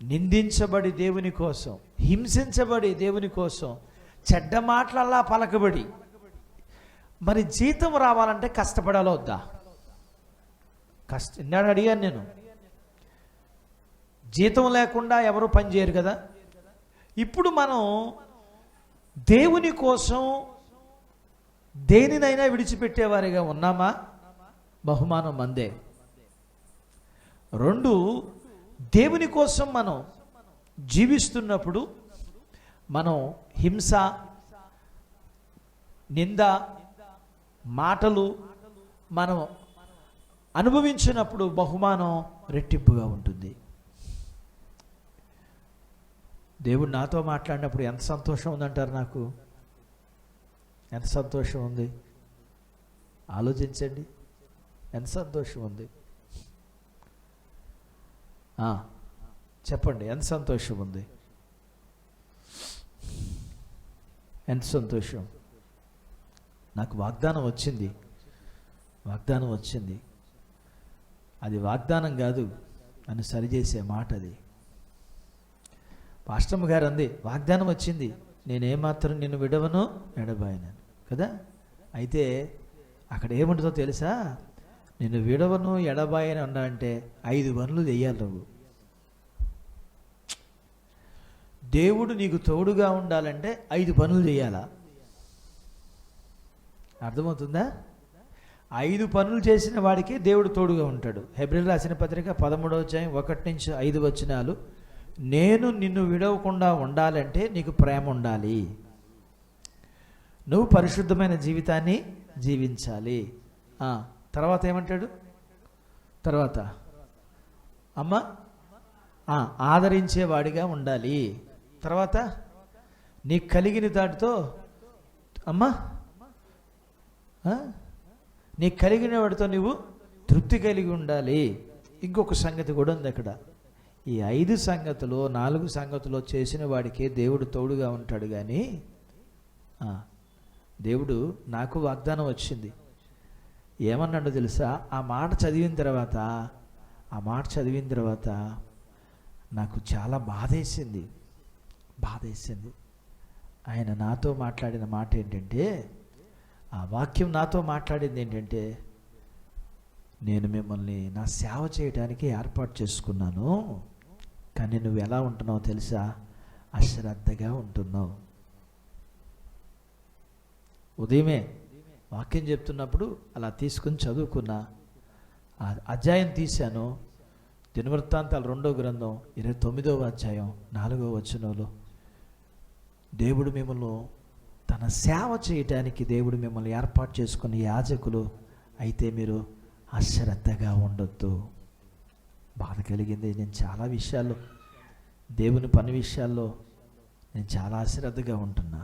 నిందించబడి దేవుని కోసం, హింసించబడి దేవుని కోసం, చెడ్డ మాటలల్లా పలకబడి, మరి జీతం రావాలంటే కష్టపడాలో వద్దా? ఇందాక అడిగాను నేను, జీతం లేకుండా ఎవరు పని చేయరు కదా. ఇప్పుడు మనం దేవుని కోసం దేనినైనా విడిచిపెట్టేవారిగా ఉన్నామా? బహుమానం మందే. రెండు, దేవుని కోసం మనం జీవిస్తున్నప్పుడు మనం హింస, నింద, మాటలు మనం అనుభవించినప్పుడు బహుమానం రెట్టింపుగా ఉంటుంది. దేవుడు నాతో మాట్లాడినప్పుడు ఎంత సంతోషం ఉందంటారు? నాకు ఎంత సంతోషం ఉంది ఆలోచించండి. ఎంత సంతోషం ఉంది చెప్పండి, ఎంత సంతోషం ఉంది? ఎంత సంతోషం. నాకు వాగ్దానం వచ్చింది. అది వాగ్దానం కాదు, నన్ను సరిచేసే మాట. అది పాస్టమ్మ గారు అంది, వాగ్దానం వచ్చింది, నేనేమాత్రం నిన్ను విడవను ఎడబాయను కదా. అయితే అక్కడ ఏముంటుందో తెలుసా? నిన్ను విడవను ఎడబాయని అన్నా అంటే 5 పనులు చెయ్యాలి నువ్వు. దేవుడు నీకు తోడుగా ఉండాలంటే 5 పనులు చేయాలా? అర్థమవుతుందా? 5 పనులు చేసిన వాడికి దేవుడు తోడుగా ఉంటాడు. హెబ్రీయులకు రాసిన పత్రిక 13వ అధ్యాయం 1-5 వచనాలు. నేను నిన్ను విడవకుండా ఉండాలంటే నీకు ప్రేమ ఉండాలి, నువ్వు పరిశుద్ధమైన జీవితాన్ని జీవించాలి. తర్వాత ఏమంటాడు? తర్వాత అమ్మ ఆదరించేవాడిగా ఉండాలి. తర్వాత నీకు కలిగిన దాటితో అమ్మ నీకు కలిగిన వాడితో నువ్వు తృప్తి కలిగి ఉండాలి. ఇంకొక సంగతి కూడా ఉంది అక్కడ. ఈ 5 సంగతులు 4 సంగతులు చేసిన వాడికే దేవుడు తోడుగా ఉంటాడు. కానీ దేవుడు నాకు వాగ్దానం వచ్చింది. ఏమన్నాడో తెలుసా? ఆ మాట చదివిన తర్వాత నాకు చాలా బాధేసింది. ఆయన నాతో మాట్లాడిన మాట ఏంటంటే, ఆ వాక్యం నాతో మాట్లాడింది ఏంటంటే, నేను మిమ్మల్ని నా సేవ చేయడానికి ఏర్పాటు చేసుకున్నాను, కానీ నువ్వు ఎలా ఉంటున్నావు తెలుసా? అశ్రద్ధగా ఉంటున్నావు. ఉదయమే వాక్యం చెప్తున్నప్పుడు అలా తీసుకుని చదువుకున్నా. ఆ అధ్యాయం తీశాను. దినవృత్తాంతాలు 2వ గ్రంథం 29వ అధ్యాయం 4వ వచనంలో దేవుడు మిమ్మల్ని తన సేవ చేయటానికి దేవుడు మిమ్మల్ని ఏర్పాటు చేసుకున్న యాజకులు అయితే మీరు అశ్రద్ధగా ఉండొద్దు. బాధ కలిగింది. నేను చాలా విషయాల్లో, దేవుని పని విషయాల్లో నేను చాలా అశ్రద్ధగా ఉంటున్నా,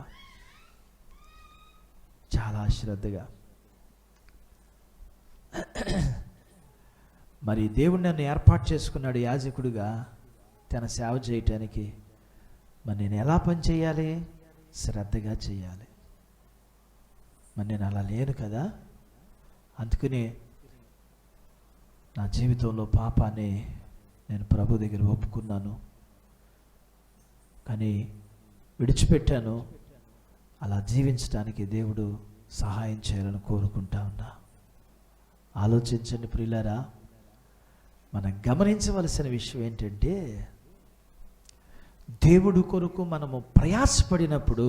చాలా అశ్రద్ధగా. మరి దేవుడు నన్ను ఏర్పాటు చేసుకున్నాడు యాజకుడిగా తన సేవ చేయటానికి. మరి నేను ఎలా పని చేయాలి? శ్రద్ధగా చేయాలి. మరి నేను అలా లేను కదా. అందుకని నా జీవితంలో పాపాన్ని నేను ప్రభు దగ్గర ఒప్పుకున్నాను, కానీ విడిచిపెట్టాను. అలా జీవించడానికి దేవుడు సహాయం చేయాలని కోరుకుంటా ఉన్నా. ఆలోచించండి ప్రియులారా, మనం గమనించవలసిన విషయం ఏంటంటే, దేవుడు కొరకు మనము ప్రయాసపడినప్పుడు,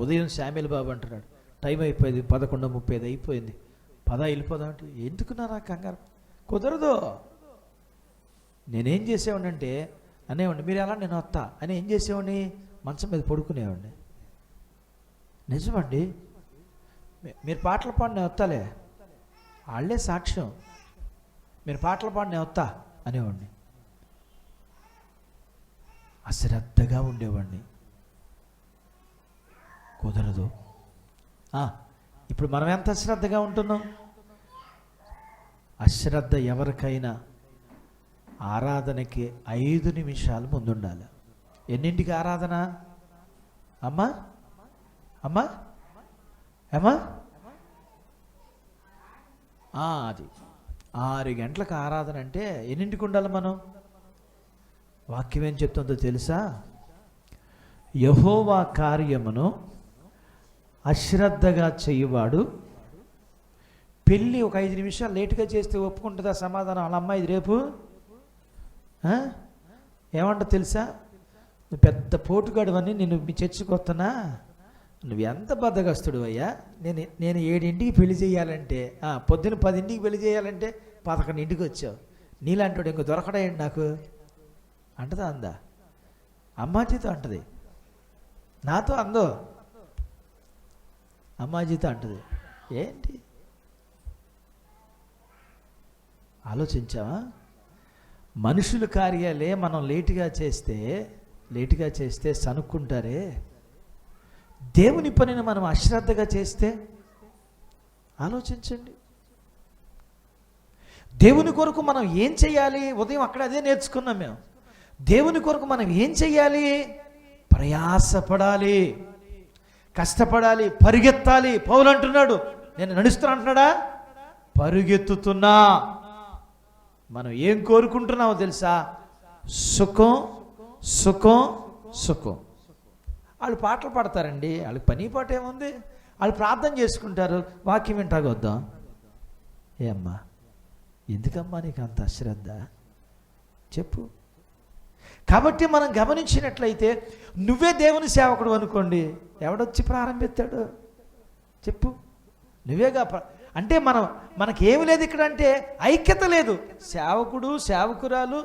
ఉదయం శామ్యూల్ బాబు అంటున్నాడు, టైం అయిపోయింది, 11:35 అయిపోయింది, వెళ్ళిపోదాం అంటే, ఎందుకు నా కంగారు? కుదరదు. నేనేం చేసేవాడిని అంటే అనేవాడిని, మీరు ఎలా నేను వస్తా అని ఏం చేసేవాడిని? మంచం మీద పడుకునేవాడిని. నిజమండి, మీరు పాటలు పాడి నేను వస్తాలే, వాళ్ళే సాక్ష్యం, మీరు పాటలు పాడి నేను వస్తా అనేవాడిని. అశ్రద్ధగా ఉండేవాడిని. కుదరదు. ఇప్పుడు మనం ఎంత అశ్రద్ధగా ఉంటున్నాం? అశ్రద్ధ ఎవరికైనా ఆరాధనకి 5 నిమిషాలు ముందుండాలి. ఎన్నింటికి ఆరాధన? అమ్మా అమ్మా అమ్మా అది 6 గంటలకు ఆరాధన అంటే ఎన్నింటికి ఉండాలి మనం? వాక్యం ఏం చెప్తుందో తెలుసా? యెహోవా కార్యమును అశ్రద్ధగా చేయువాడు. పెళ్ళి ఒక 5 నిమిషాలు లేటుగా చేస్తే ఒప్పుకుంటుందా సమాధానం? వాళ్ళ అమ్మాయి రేపు ఏమంట తెలుసా? నువ్వు పెద్ద పోటుగాడు అని నేను మీ చర్చికి వస్తున్నా, నువ్వు ఎంత బద్దగస్తుడు అయ్యా, నేను 7ంటికి పెళ్లి చేయాలంటే, పొద్దున్న 10ంటికి పెళ్లి చేయాలంటే 11ంటికి వచ్చావు, నీలాంటి వాడు ఇంకో దొరకడేయండి నాకు అంటదా? అందా? అమ్మాజీతో అంటది, నాతో అందో, అమ్మాజీతో అంటది. ఏంటి ఆలోచించావా? మనుషుల కార్యాలే మనం లేటుగా చేస్తే సనుక్కుంటారే, దేవుని పనిని మనం అశ్రద్ధగా చేస్తే ఆలోచించండి. దేవుని కొరకు మనం ఏం చేయాలి? ఉదయం అక్కడ అదే నేర్చుకున్నాం మేము. దేవుని కొరకు మనం ఏం చెయ్యాలి? ప్రయాసపడాలి, కష్టపడాలి, పరిగెత్తాలి. పౌలు అంటున్నాడు, నేను నడుస్తున్నా అంటున్నాడా? పరుగెత్తుతున్నా. మనం ఏం కోరుకుంటున్నామో తెలుసా? సుఖం సుఖం సుఖం. వాళ్ళు పాటలు పాడతారండి, వాళ్ళకి పని పాట ఏముంది? వాళ్ళు ప్రార్థన చేసుకుంటారు, వాక్యం వింటాగొద్దాం. ఏమ్మా, ఎందుకమ్మా నీకు అంత అశ్రద్ధ? చెప్పు. కాబట్టి మనం గమనించినట్లయితే, నువ్వే దేవుని సేవకుడు అనుకోండి, ఎవడొచ్చి ప్రారంభిస్తాడు? చెప్పు. నువ్వేగా అంటే మనకేమి లేదు ఇక్కడ అంటే ఐక్యత లేదు. సేవకుడు సేవకురాలు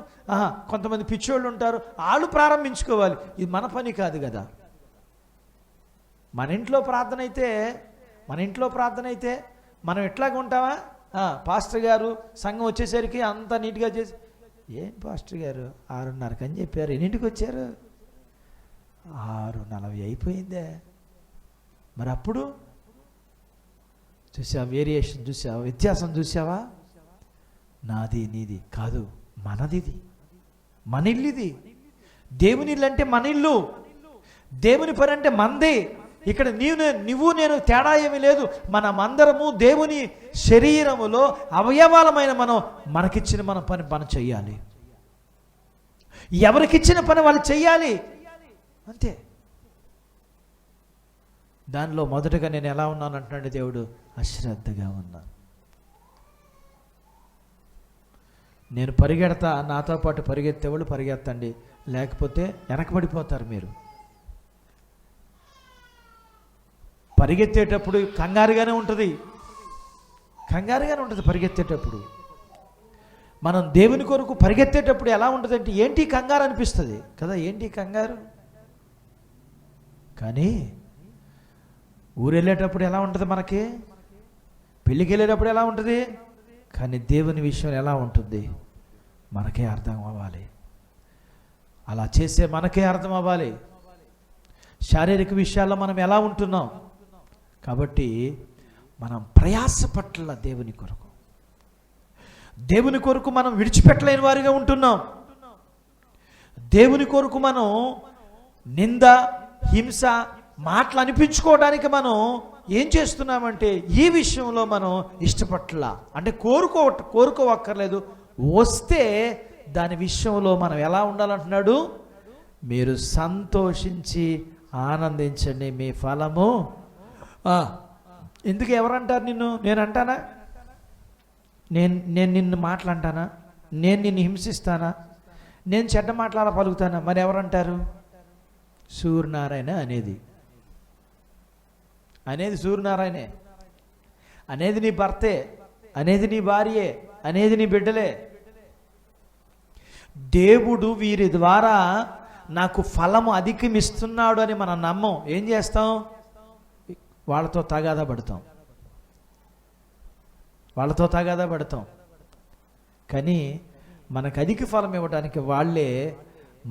కొంతమంది పిచ్చోళ్ళు ఉంటారు, వాళ్ళు ప్రారంభించుకోవాలి. ఇది మన పని కాదు కదా. మన ఇంట్లో ప్రార్థన అయితే మనం ఎట్లాగ ఉంటామా? పాస్టర్ గారు సంఘం వచ్చేసరికి అంతా నీట్గా చేసి, ఏం పాస్టర్ గారు 6:30 అని చెప్పారు, ఎన్నింటికి వచ్చారు? 6:40 అయిపోయిందే. మరి అప్పుడు చూసావా వేరియేషన్, చూసావా వ్యత్యాసం, చూసావా? నాది నీది కాదు, మనదిది, మన ఇల్లు ఇది. దేవుని ఇల్లు అంటే మన ఇల్లు, దేవుని పని అంటే మనది. ఇక్కడ నువ్వు నేను తేడా ఏమీ లేదు. మనమందరము దేవుని శరీరములో అవయవాలమైన మనకిచ్చిన పని చెయ్యాలి. ఎవరికిచ్చిన పని వాళ్ళు చెయ్యాలి, అంతే. దానిలో మొదటగా నేను ఎలా ఉన్నాను అంటున్నాడు దేవుడు, అశ్రద్ధగా ఉన్నాను. నేను పరిగెడతా, నాతో పాటు పరిగెత్తేవాళ్ళు పరిగెత్తండి, లేకపోతే వెనకబడిపోతారు మీరు. పరిగెత్తేటప్పుడు కంగారుగానే ఉంటుంది పరిగెత్తేటప్పుడు. మనం దేవుని కొరకు పరిగెత్తేటప్పుడు ఎలా ఉంటుందంటే ఏంటి కంగారు అనిపిస్తుంది కదా, ఏంటి కంగారు. కానీ ఊరెళ్ళేటప్పుడు ఎలా ఉంటుంది, మనకి పెళ్ళికి వెళ్ళేటప్పుడు ఎలా ఉంటుంది, కానీ దేవుని విషయం ఎలా ఉంటుంది మనకే అర్థం అవ్వాలి. అలా చేసే మనకే అర్థం అవ్వాలి శారీరక విషయాల్లో మనం ఎలా ఉంటున్నాం. కాబట్టి మనం ప్రయాస పట్ల దేవుని కొరకు మనం విడిచిపెట్టలేని వారిగా ఉంటున్నాం. దేవుని కొరకు మనం నింద హింస మాటలు అనిపించుకోవడానికి మనం ఏం చేస్తున్నామంటే ఈ విషయంలో మనం ఇష్టపట్ల అంటే కోరుకోవక్కర్లేదు, వస్తే దాని విషయంలో మనం ఎలా ఉండాలంటున్నాడు, మీరు సంతోషించి ఆనందించండి, మీ ఫలము. ఎందుకు ఎవరంటారు నిన్ను? నేను అంటానా? నేను నిన్ను మాటలంటానా? నేను నిన్ను హింసిస్తానా? నేను చెడ్డ మాట్లాడ పలుకుతానా? మరి ఎవరంటారు? సూర్యనారాయణ అనేది సూర్యనారాయణే, అనేది నీ భర్తే, అనేది నీ భార్యే, అనేది నీ బిడ్డలే. దేవుడు వీరి ద్వారా నాకు ఫలము అధికమిస్తున్నాడు అని మనం నమ్మం. ఏం చేస్తాం? వాళ్ళతో తగాదా పడతాం. కానీ మనకు అధిక ఫలం ఇవ్వడానికి వాళ్ళే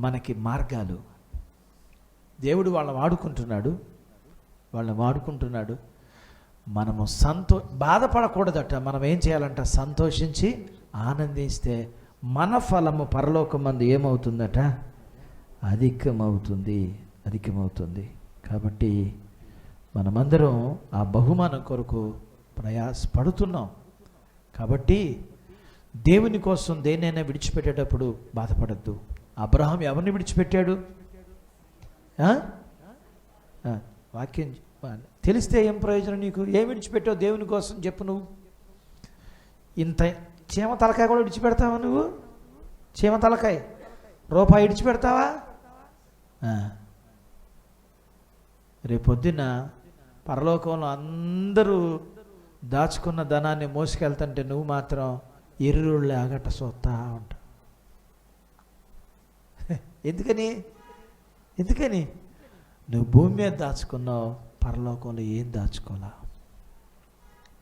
మనకి మార్గాలు. దేవుడు వాళ్ళని వాడుకుంటున్నాడు. మనము బాధపడకూడదట. మనం ఏం చేయాలంట? సంతోషించి ఆనందిస్తే మన ఫలము పరలోకమందు ఏమవుతుందట? అధికమవుతుంది. కాబట్టి మనమందరం ఆ బహుమానం కొరకు ప్రయాసపడుతున్నాం. కాబట్టి దేవుని కోసం దేన్నైనా విడిచిపెట్టేటప్పుడు బాధపడద్దు. అబ్రహాం ఎవరిని విడిచిపెట్టాడు? వాక్యం తెలిస్తే ఏం ప్రయోజనం నీకు? ఏం విడిచిపెట్టావు దేవుని కోసం చెప్పు. నువ్వు ఇంత చీమ తలకాయ కూడా విడిచిపెడతావా? నువ్వు చీమ తలకాయ రూపాయి విడిచిపెడతావా? రేపొద్దున పరలోకంలో అందరూ దాచుకున్న ధనాన్ని మోసుకెళ్తుంటే నువ్వు మాత్రం ఎర్రుళ్ళే ఆగట సోత్తా ఉంటావు. ఎందుకని నువ్వు భూమి మీద దాచుకున్నావు, పరలోకంలో ఏం దాచుకోలా.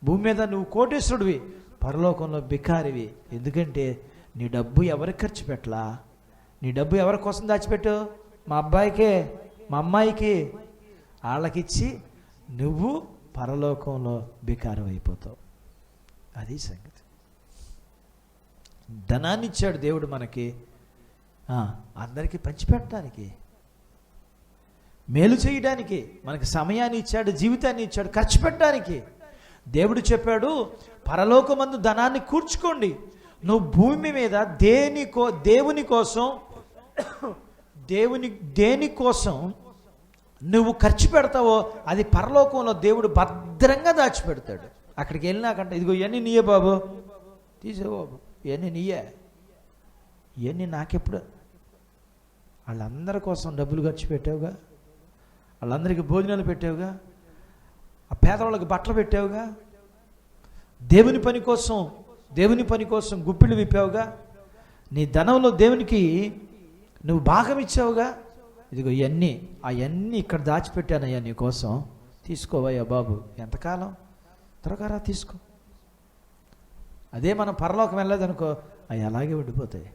భూమి మీద నువ్వు కోటేశ్వరుడివి, పరలోకంలో బికారివి. ఎందుకంటే నీ డబ్బు ఎవరికి ఖర్చు పెట్టలా, నీ డబ్బు ఎవరి కోసం దాచిపెట్టావు? మా అబ్బాయికే మా అమ్మాయికి వాళ్ళకిచ్చి నువ్వు పరలోకంలో బికారం అయిపోతావు. అది సంగతి. ధనాన్ని ఇచ్చాడు దేవుడు మనకి, అందరికీ పంచిపెట్టడానికి, మేలు చేయడానికి. మనకి సమయాన్ని ఇచ్చాడు, జీవితాన్ని ఇచ్చాడు, ఖర్చు పెట్టడానికి. దేవుడు చెప్పాడు పరలోకమందు ధనాన్ని కూర్చుకోండి. నువ్వు భూమి మీద దేనికోసం నువ్వు ఖర్చు పెడతావో అది పరలోకంలో దేవుడు భద్రంగా దాచిపెడతాడు. అక్కడికి వెళ్ళినాకంట ఇదిగో ఇవన్నీ నీయే బాబు, తీసే బాబు, ఇవన్నీ నీయే, ఇవన్నీ నాకెప్పుడు. వాళ్ళందరి కోసం డబ్బులు ఖర్చు పెట్టావుగా, వాళ్ళందరికీ భోజనాలు పెట్టావుగా, ఆ పేదవాళ్ళకి బట్టలు పెట్టావుగా, దేవుని పని కోసం గుప్పిళ్ళు విప్పావుగా, నీ ధనంలో దేవునికి నువ్వు భాగం ఇచ్చావుగా, ఇదిగో అవన్నీ ఇక్కడ దాచిపెట్టానయ్యా నీ కోసం, తీసుకోవయ్యా బాబు. ఎంతకాలం? త్వరగా రా తీసుకో. అదే మనం పరలోకం వెళ్ళలేదనుకో, అవి అలాగే ఉండిపోతాయి.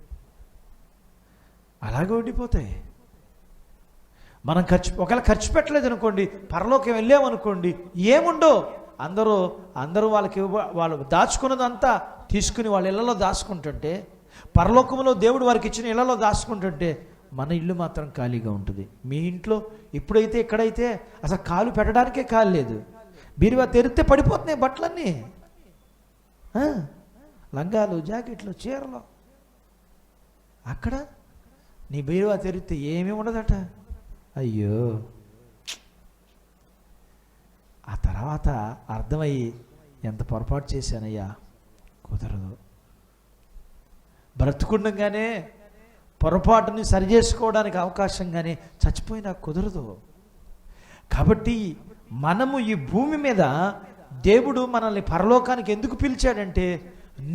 మనం ఒకవేళ ఖర్చు పెట్టలేదనుకోండి, పరలోకం వెళ్ళామనుకోండి, ఏముండో. అందరూ వాళ్ళు దాచుకున్నదంతా తీసుకుని వాళ్ళ ఇళ్లలో దాచుకుంటుంటే, పరలోకంలో దేవుడు వారికి ఇచ్చిన ఇళ్లలో దాచుకుంటుంటే, మన ఇల్లు మాత్రం ఖాళీగా ఉంటుంది. మీ ఇంట్లో ఇప్పుడైతే ఇక్కడైతే అసలు కాలు పెట్టడానికే కాలు లేదు. బీరువా తెరిస్తే పడిపోతున్నాయి బట్టలన్నీ, లంగాలు, జాకెట్లు, చీరలు. అక్కడ నీ బీరువా తెరిస్తే ఏమీ ఉండదట. అయ్యో, ఆ తర్వాత అర్థమయ్యి ఎంత పొరపాటు చేశానయ్యా, కుదరదు. బ్రతుకుండగానే పొరపాటుని సరి చేసుకోవడానికి అవకాశంగానే చచ్చిపోయినా కుదరదు. కాబట్టి మనము ఈ భూమి మీద దేవుడు మనల్ని పరలోకానికి ఎందుకు పిలిచాడంటే,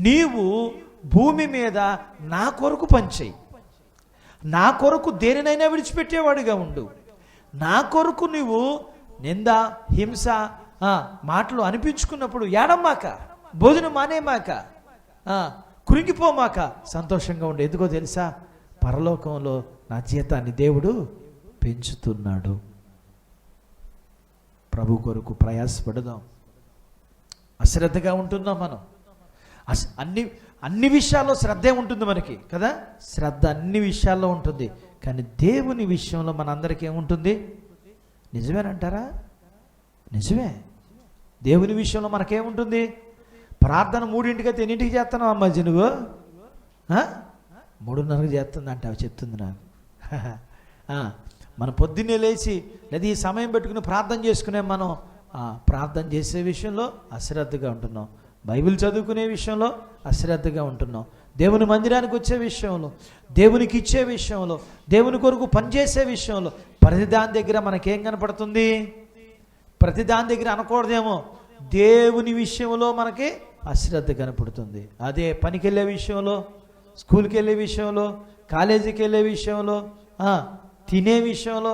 నీవు భూమి మీద నా కొరకు పనిచేయి, నా కొరకు దేనినైనా విడిచిపెట్టేవాడిగా ఉండు, నా కొరకు నువ్వు నింద, హింస మాటలు అనిపించుకున్నప్పుడు ఏడమ్మాక, భోజనం మానేమాక, కురింగిపోమాక, సంతోషంగా ఉండు. ఎందుకో తెలుసా? పరలోకంలో నా జీతాన్ని దేవుడు పెంచుతున్నాడు. ప్రభు కొరకు ప్రయాసపడదాం. అశ్రద్ధగా ఉంటున్నాం మనం. అన్ని విషయాల్లో శ్రద్ధే ఉంటుంది మనకి కదా. శ్రద్ధ అన్ని విషయాల్లో ఉంటుంది, కానీ దేవుని విషయంలో మనందరికీ ఏముంటుంది? నిజమేనంటారా? నిజమే. దేవుని విషయంలో మనకేముంటుంది? ప్రార్థన 3ంటికైతే ఎన్నింటికి చేస్తున్నావు అమ్మ నువ్వు? 3:30కి చేస్తుంది అంటే అవి చెప్తుంది నాకు. మనం పొద్దున్నే లేచి లేదా ఈ సమయం పెట్టుకుని ప్రార్థన చేసుకునే మనం ప్రార్థన చేసే విషయంలో అశ్రద్ధగా ఉంటున్నాం. బైబిల్ చదువుకునే విషయంలో అశ్రద్ధగా ఉంటున్నాం. దేవుని మందిరానికి వచ్చే విషయంలో, దేవునికి ఇచ్చే విషయంలో, దేవుని కొరకు పనిచేసే విషయంలో ప్రతిదాని దగ్గర మనకేం కనపడుతుంది? ప్రతిదాని దగ్గర అనకూడదేమో, దేవుని విషయంలో మనకి అశ్రద్ధ కనపడుతుంది. అదే పనికి వెళ్ళే విషయంలో, స్కూల్కి వెళ్ళే విషయంలో, కాలేజీకి వెళ్ళే విషయంలో, తినే విషయంలో.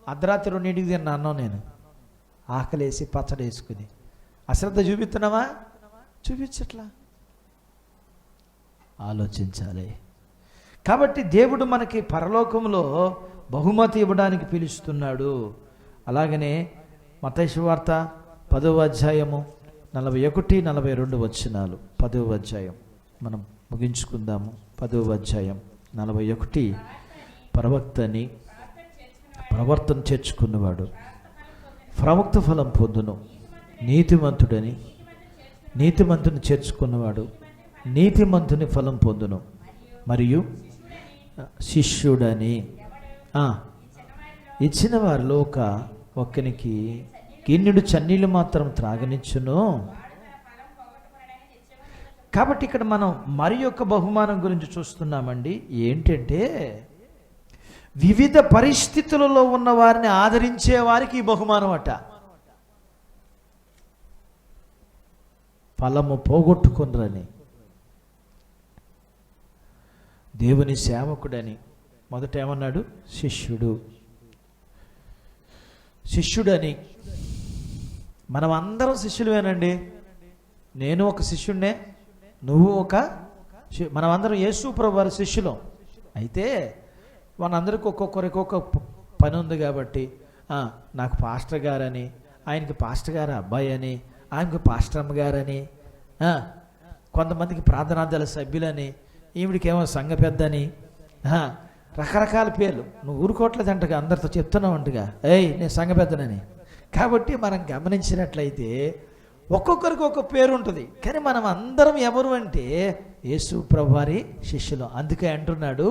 అర్ధరాత్రి 2ంటికి తిన్నా అన్నం నేను, ఆకలేసి పచ్చడి వేసుకుని. అశ్రద్ధ చూపిస్తున్నావా? చూపించట్లా. ఆలోచించాలి. కాబట్టి దేవుడు మనకి పరలోకంలో బహుమతి ఇవ్వడానికి పిలుస్తున్నాడు. అలాగనే మత్తయి సువార్త 10వ అధ్యాయము 41, 42 వచనాలు. 10వ అధ్యాయం మనం ముగించుకుందాము. 10వ అధ్యాయం 41. ప్రవక్తని ప్రవర్తన చేర్చుకున్నవాడు ప్రవక్త ఫలం పొందును, నీతిమంతుని చేర్చుకున్నవాడు నీతిమంతుని ఫలం పొందును, మరియు శిష్యుడని ఇచ్చిన వారిలో ఒక్కనికి గిన్నెడు చన్నీళ్ళు మాత్రం త్రాగనిచ్చును. కాబట్టి ఇక్కడ మనం మరి యొక్క బహుమానం గురించి చూస్తున్నామండి. ఏంటంటే, వివిధ పరిస్థితులలో ఉన్న వారిని ఆదరించే వారికి ఈ బహుమానం అట. ఫలము పోగొట్టుకునరని, దేవుని సేవకుడని. మొదట ఏమన్నాడు? శిష్యుడని. మనం అందరం శిష్యులమేనండి. నేను ఒక శిష్యుడినే, నువ్వు మనమందరం యేసు ప్రభు వారి శిష్యులం. అయితే మనందరికీ ఒక్కొక్కరికి ఒక్కొక్క పని ఉంది కాబట్టి, నాకు పాస్టర్ గారని, ఆయనకి పాస్టర్ గారు అబ్బాయి అని, ఆయనకు పాస్టర్ అమ్మ గారని, కొంతమందికి ప్రార్థనాదళ సభ్యులని, ఈవిడికేమో సంఘ పెద్దని, రకరకాల పేర్లు. నువ్వు ఊరుకోవట్లేదంటగా, అందరితో చెప్తున్నావు అంటగా, నేను సంఘ పెద్దనని. కాబట్టి మనం గమనించినట్లయితే ఒక్కొక్కరికి ఒక పేరు ఉంటుంది, కానీ మనం అందరం ఎవరు అంటే యేసు ప్రభు వారి శిష్యులు. అందుకే అంటున్నాడు,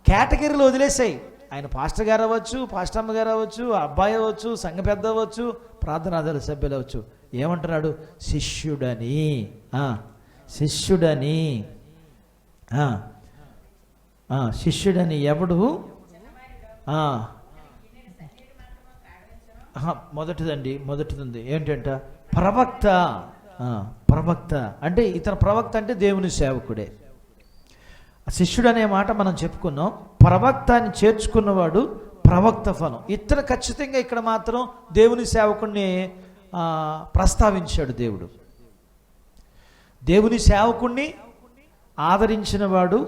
కేటగిరీలు వదిలేసాయి. ఆయన పాస్టర్ గారు అవ్వచ్చు, పాస్టర్ అమ్మ గారు అవ్వచ్చు, అబ్బాయి అవ్వచ్చు, సంఘ పెద్ద అవ్వచ్చు, ప్రార్థనాదళ సభ్యులు అవ్వచ్చు. ఏమంటున్నాడు? శిష్యుడని. శిష్యుడని ఎవడు? మొదటిది ఏంటంట? ప్రవక్త. ప్రవక్త అంటే ఇతను ప్రవక్త అంటే దేవుని సేవకుడే. శిష్యుడు అనే మాట మనం చెప్పుకున్నాం. ప్రవక్త అని చేర్చుకున్నవాడు ప్రవక్త ఫలం. ఇతను ఖచ్చితంగా ఇక్కడ మాత్రం దేవుని సేవకుడిని ప్రస్తావించాడు. దేవుని సేవకుణ్ణి ఆదరించిన వాడు,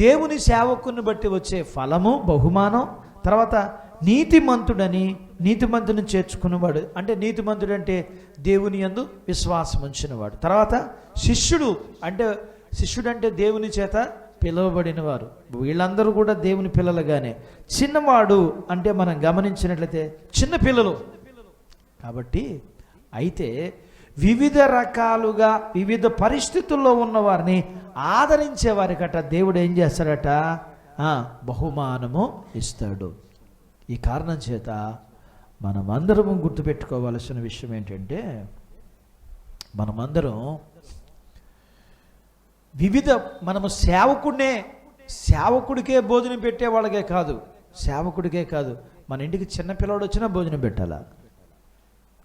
దేవుని సేవకుని బట్టి వచ్చే ఫలము, బహుమానం, తర్వాత నీతిమంతుని చేర్చుకున్నవాడు. అంటే నీతిమంతుడు అంటే దేవుని యందు విశ్వాసం ఉంచినవాడు. తర్వాత శిష్యుడు అంటే దేవుని చేత పిలువబడిన వారు. వీళ్ళందరూ కూడా దేవుని పిల్లలుగానే. చిన్నవాడు అంటే మనం గమనించినట్లయితే చిన్న పిల్లలు. కాబట్టి అయితే వివిధ రకాలుగా వివిధ పరిస్థితుల్లో ఉన్న వారిని ఆదరించే వారికట దేవుడు ఏం చేస్తాడట? బహుమానము ఇస్తాడు. ఈ కారణం చేత మనమందరము గుర్తుపెట్టుకోవాల్సిన విషయం ఏంటంటే, మనమందరం మనము సేవకుడికే భోజనం పెట్టే వాళ్ళకే కాదు, సేవకుడికే కాదు, మన ఇంటికి చిన్న పిల్లవాడు వచ్చినా భోజనం పెట్టాలా?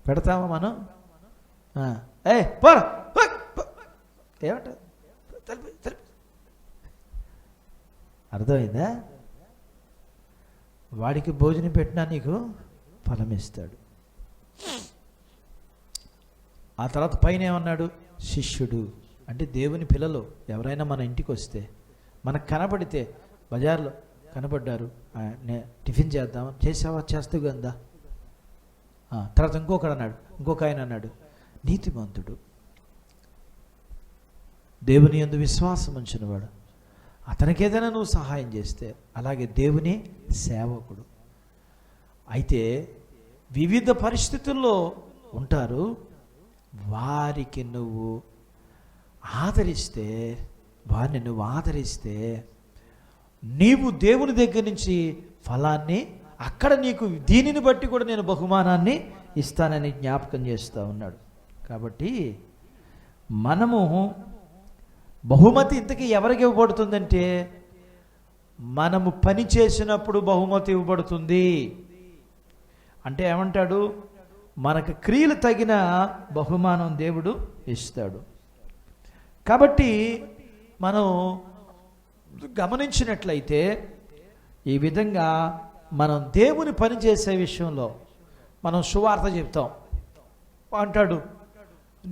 పెడతామా మనం? పోరా ఏమంట అర్థమైందా? వాడికి భోజనం పెట్టినా నీకు ఫలం ఇస్తాడు. ఆ తర్వాత పైన ఏమన్నాడు? శిష్యుడు అంటే దేవుని పిల్లలు ఎవరైనా మన ఇంటికి వస్తే, మనకు కనపడితే, బజార్లో కనపడ్డారు, టిఫిన్ చేద్దాం, చేసావా? చేస్తూ కదా. తర్వాత ఇంకొక ఆయన అన్నాడు నీతిమంతుడు, దేవుని యందు విశ్వాసం ఉంచినవాడు, అతనికి ఏదైనా నువ్వు సహాయం చేస్తే, అలాగే దేవుని సేవకుడు. అయితే వివిధ పరిస్థితుల్లో ఉంటారు, వారికి నువ్వు ఆదరిస్తే, నీవు దేవుని దగ్గర నుంచి ఫలాన్ని, అక్కడ నీకు దీనిని బట్టి కూడా నేను బహుమానాన్ని ఇస్తానని జ్ఞాపకం చేస్తూ ఉన్నాడు. కాబట్టి మనము బహుమతి ఇంతకీ ఎవరికి ఇవ్వబడుతుందంటే, మనము పని చేసినప్పుడు బహుమతి ఇవ్వబడుతుంది. అంటే ఏమంటాడు? మనకు క్రియలు తగిన బహుమానం దేవుడు ఇస్తాడు. కాబట్టి మనం గమనించినట్లయితే ఈ విధంగా మనం దేవుని పని చేసే విషయంలో మనం సువార్త చెప్తాం. అంటాడు,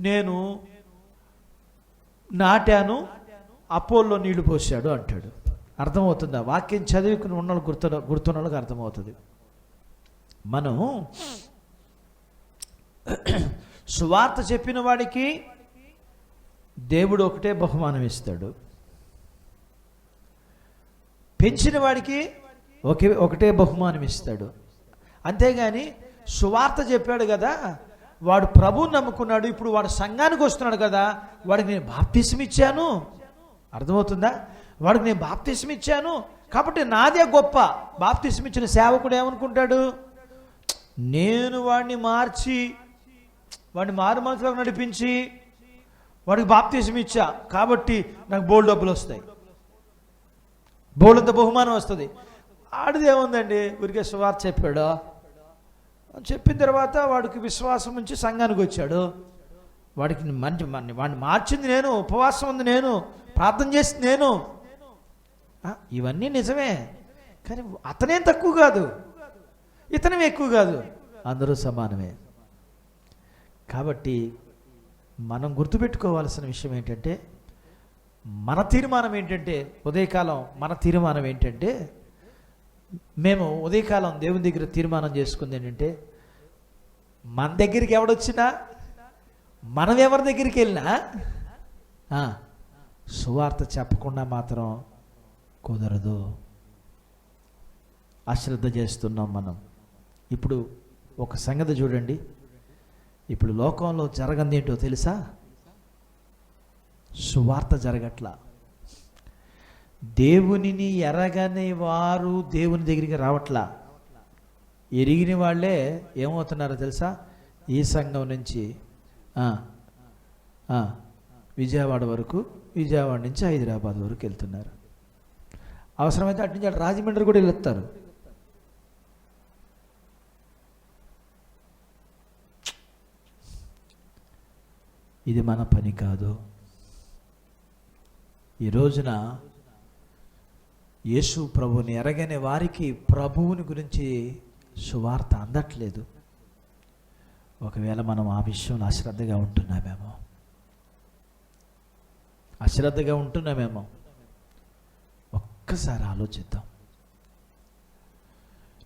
నేను నాటాను, అపోల్లో నీళ్లు పోసాడు అంటాడు. అర్థమవుతుందా? వాక్యం చదువుకుని ఉన్న గుర్తున్న వాళ్ళకి అర్థమవుతుంది. మనం సువార్త చెప్పిన వాడికి దేవుడు ఒకటే బహుమానం ఇస్తాడు, పెంచిన వాడికి ఒకటే బహుమానం ఇస్తాడు. అంతేగాని సువార్త చెప్పాడు కదా, వాడు ప్రభువుని నమ్ముకున్నాడు, ఇప్పుడు వాడు సంఘానికి వస్తున్నాడు కదా, వాడికి నేను బాప్తిసం ఇచ్చాను. అర్థమవుతుందా? వాడికి నేను బాప్తిసం ఇచ్చాను కాబట్టి నాదే గొప్ప. బాప్తిసం ఇచ్చిన సేవకుడు ఏమనుకుంటాడు? నేను వాడిని మార్చి, వాడిని మారు మనసులోకి నడిపించి, వాడికి బాప్తిసం ఇచ్చా కాబట్టి నాకు బోల్డ్ డబ్బులు వస్తాయి, బోల్డంత బహుమానం వస్తుంది. ఆడిదేముందండి, ఊరికే సువార్త చెప్పాడు, చెప్పిన తర్వాత వాడికి విశ్వాసం ఉంచి సంఘానికి వచ్చాడు, వాడికి వాడిని మార్చింది నేను, ఉపవాసం ఉంది నేను, ప్రార్థన చేసింది నేను. ఇవన్నీ నిజమే, కానీ అతనేం తక్కువ కాదు, ఇతనే ఎక్కువ కాదు, అందరూ సమానమే. కాబట్టి మనం గుర్తుపెట్టుకోవాల్సిన విషయం ఏంటంటే, మన తీర్మానం ఏంటంటే మేము ఉదయకాలం దేవుని దగ్గర తీర్మానం చేసుకుంది ఏంటంటే, మన దగ్గరికి ఎవడొచ్చినా, మనం ఎవరి దగ్గరికి వెళ్ళినా సువార్త చెప్పకుండా మాత్రం కుదరదు. అశ్రద్ధ చేస్తున్నాం మనం. ఇప్పుడు ఒక సంగతి చూడండి, ఇప్పుడు లోకంలో జరగంది ఏంటో తెలుసా? సువార్త జరగట్లా. దేవునిని ఎరగని వారు దేవుని దగ్గరికి రావట్లా. ఎరిగిన వాళ్ళే ఏమవుతున్నారో తెలుసా? ఈ సంఘం నుంచి విజయవాడ వరకు, విజయవాడ నుంచి హైదరాబాద్ వరకు వెళ్తున్నారు. అవసరమైతే అటు నుంచి రాజమండ్రి కూడా వెళ్తారు. ఇది మన పని కాదు. ఈ రోజున యేసు ప్రభువుని ఎరగని వారికి ప్రభువుని గురించి సువార్త అందట్లేదు. ఒకవేళ మనం ఆ విషయంలో అశ్రద్ధగా ఉంటున్నామేమో ఒక్కసారి ఆలోచిద్దాం.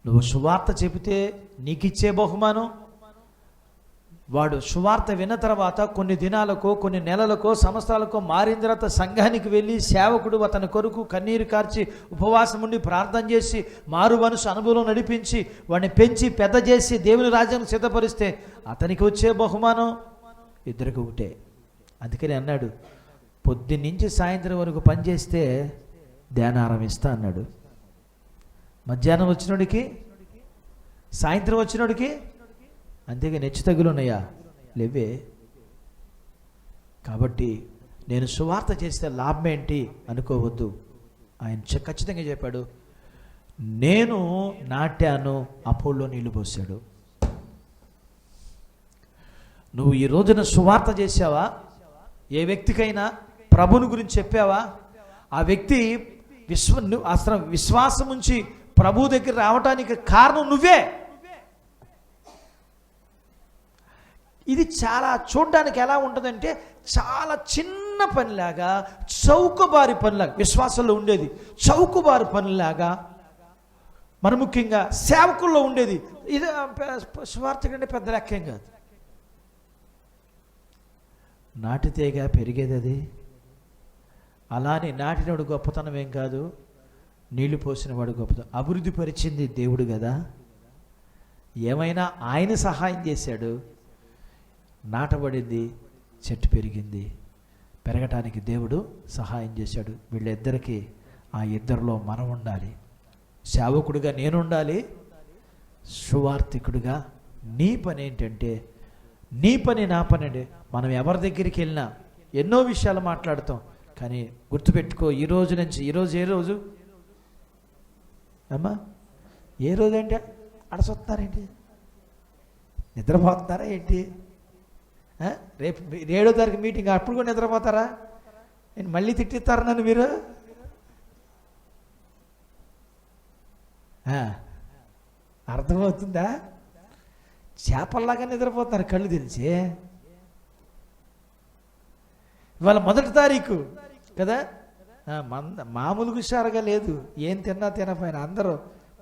నువ్వు సువార్త చెబితే నీకు ఇచ్చే బహుమానం, వాడు సువార్త విన్న తర్వాత కొన్ని దినాలకో కొన్ని నెలలకో సంవత్సరాలకో మారిన తర్వాత సంఘానికి వెళ్ళి సేవకుడు అతని కొరకు కన్నీరు కార్చి ఉపవాసం ఉండి ప్రార్థన చేసి మారు మనసు అనుభవం నడిపించి వాడిని పెంచి పెద్ద చేసి దేవుని రాజ్యాన్ని సిద్ధపరిస్తే అతనికి వచ్చే బహుమానం ఇద్దరికి ఒకటే. అందుకని అన్నాడు, పొద్దున్నుంచి సాయంత్రం వరకు పనిచేస్తే ధ్యానారం ఇస్తా అన్నాడు. మధ్యాహ్నం వచ్చినోడికి సాయంత్రం వచ్చినోడికి అంతేగా నెచ్చు తగులు ఉన్నాయా? లేవే. కాబట్టి నేను సువార్త చేస్తే లాభం ఏంటి అనుకోవద్దు. ఆయన ఖచ్చితంగా చెప్పాడు, నేను నాటాను, అపోల్లో నీళ్లు పోసాడు. నువ్వు ఈ రోజున సువార్త చేసావా? ఏ వ్యక్తికైనా ప్రభుని గురించి చెప్పావా? ఆ వ్యక్తి అసలు విశ్వాసం ఉంచి ప్రభు దగ్గర రావటానికి కారణం నువ్వే. ఇది చాలా చూడడానికి ఎలా ఉంటుందంటే చాలా చిన్న పనిలాగా, చౌకబారి పనిలాగా విశ్వాసంలో ఉండేది, చౌకబారి పనిలాగా మన ముఖ్యంగా సేవకుల్లో ఉండేది. ఇది స్వార్థ కంటే పెద్ద లెక్కేం కాదు. నాటితేగా పెరిగేది అది. అలానే నాటినవాడు గొప్పతనం ఏం కాదు, నీళ్లు పోసిన వాడు గొప్పతనం. అభివృద్ధి పరిచింది దేవుడు కదా. ఏమైనా ఆయన సహాయం చేశాడు, నాటబడింది, చెట్టు పెరిగింది. పెరగటానికి దేవుడు సహాయం చేశాడు. వీళ్ళిద్దరికీ ఆ ఇద్దరిలో మనం ఉండాలి. సేవకుడిగా నేను ఉండాలి, సువార్థికుడిగా నీ పని ఏంటంటే, నీ పని నా పని అండి. మనం ఎవరి దగ్గరికి వెళ్ళినా ఎన్నో విషయాలు మాట్లాడతాం, కానీ గుర్తుపెట్టుకో, ఈరోజు నుంచి, ఈరోజు ఏ రోజు అమ్మా? ఏ రోజు అంటే అడసొస్తున్నారేంటి? నిద్రపోతున్నారా ఏంటి? రేపు 7వ తారీఖు మీటింగ్, అప్పుడు కూడా నిద్రపోతారా? నేను మళ్ళీ తిట్టిస్తారా నన్ను మీరు? అర్థమవుతుందా? చేపల్లాగా నిద్రపోతున్నారు కళ్ళు తెరిచి. ఇవాళ 1వ తారీఖు కదా, మామూలు హుషారుగా లేదు. ఏం తిన్నా తినపోయినా అందరూ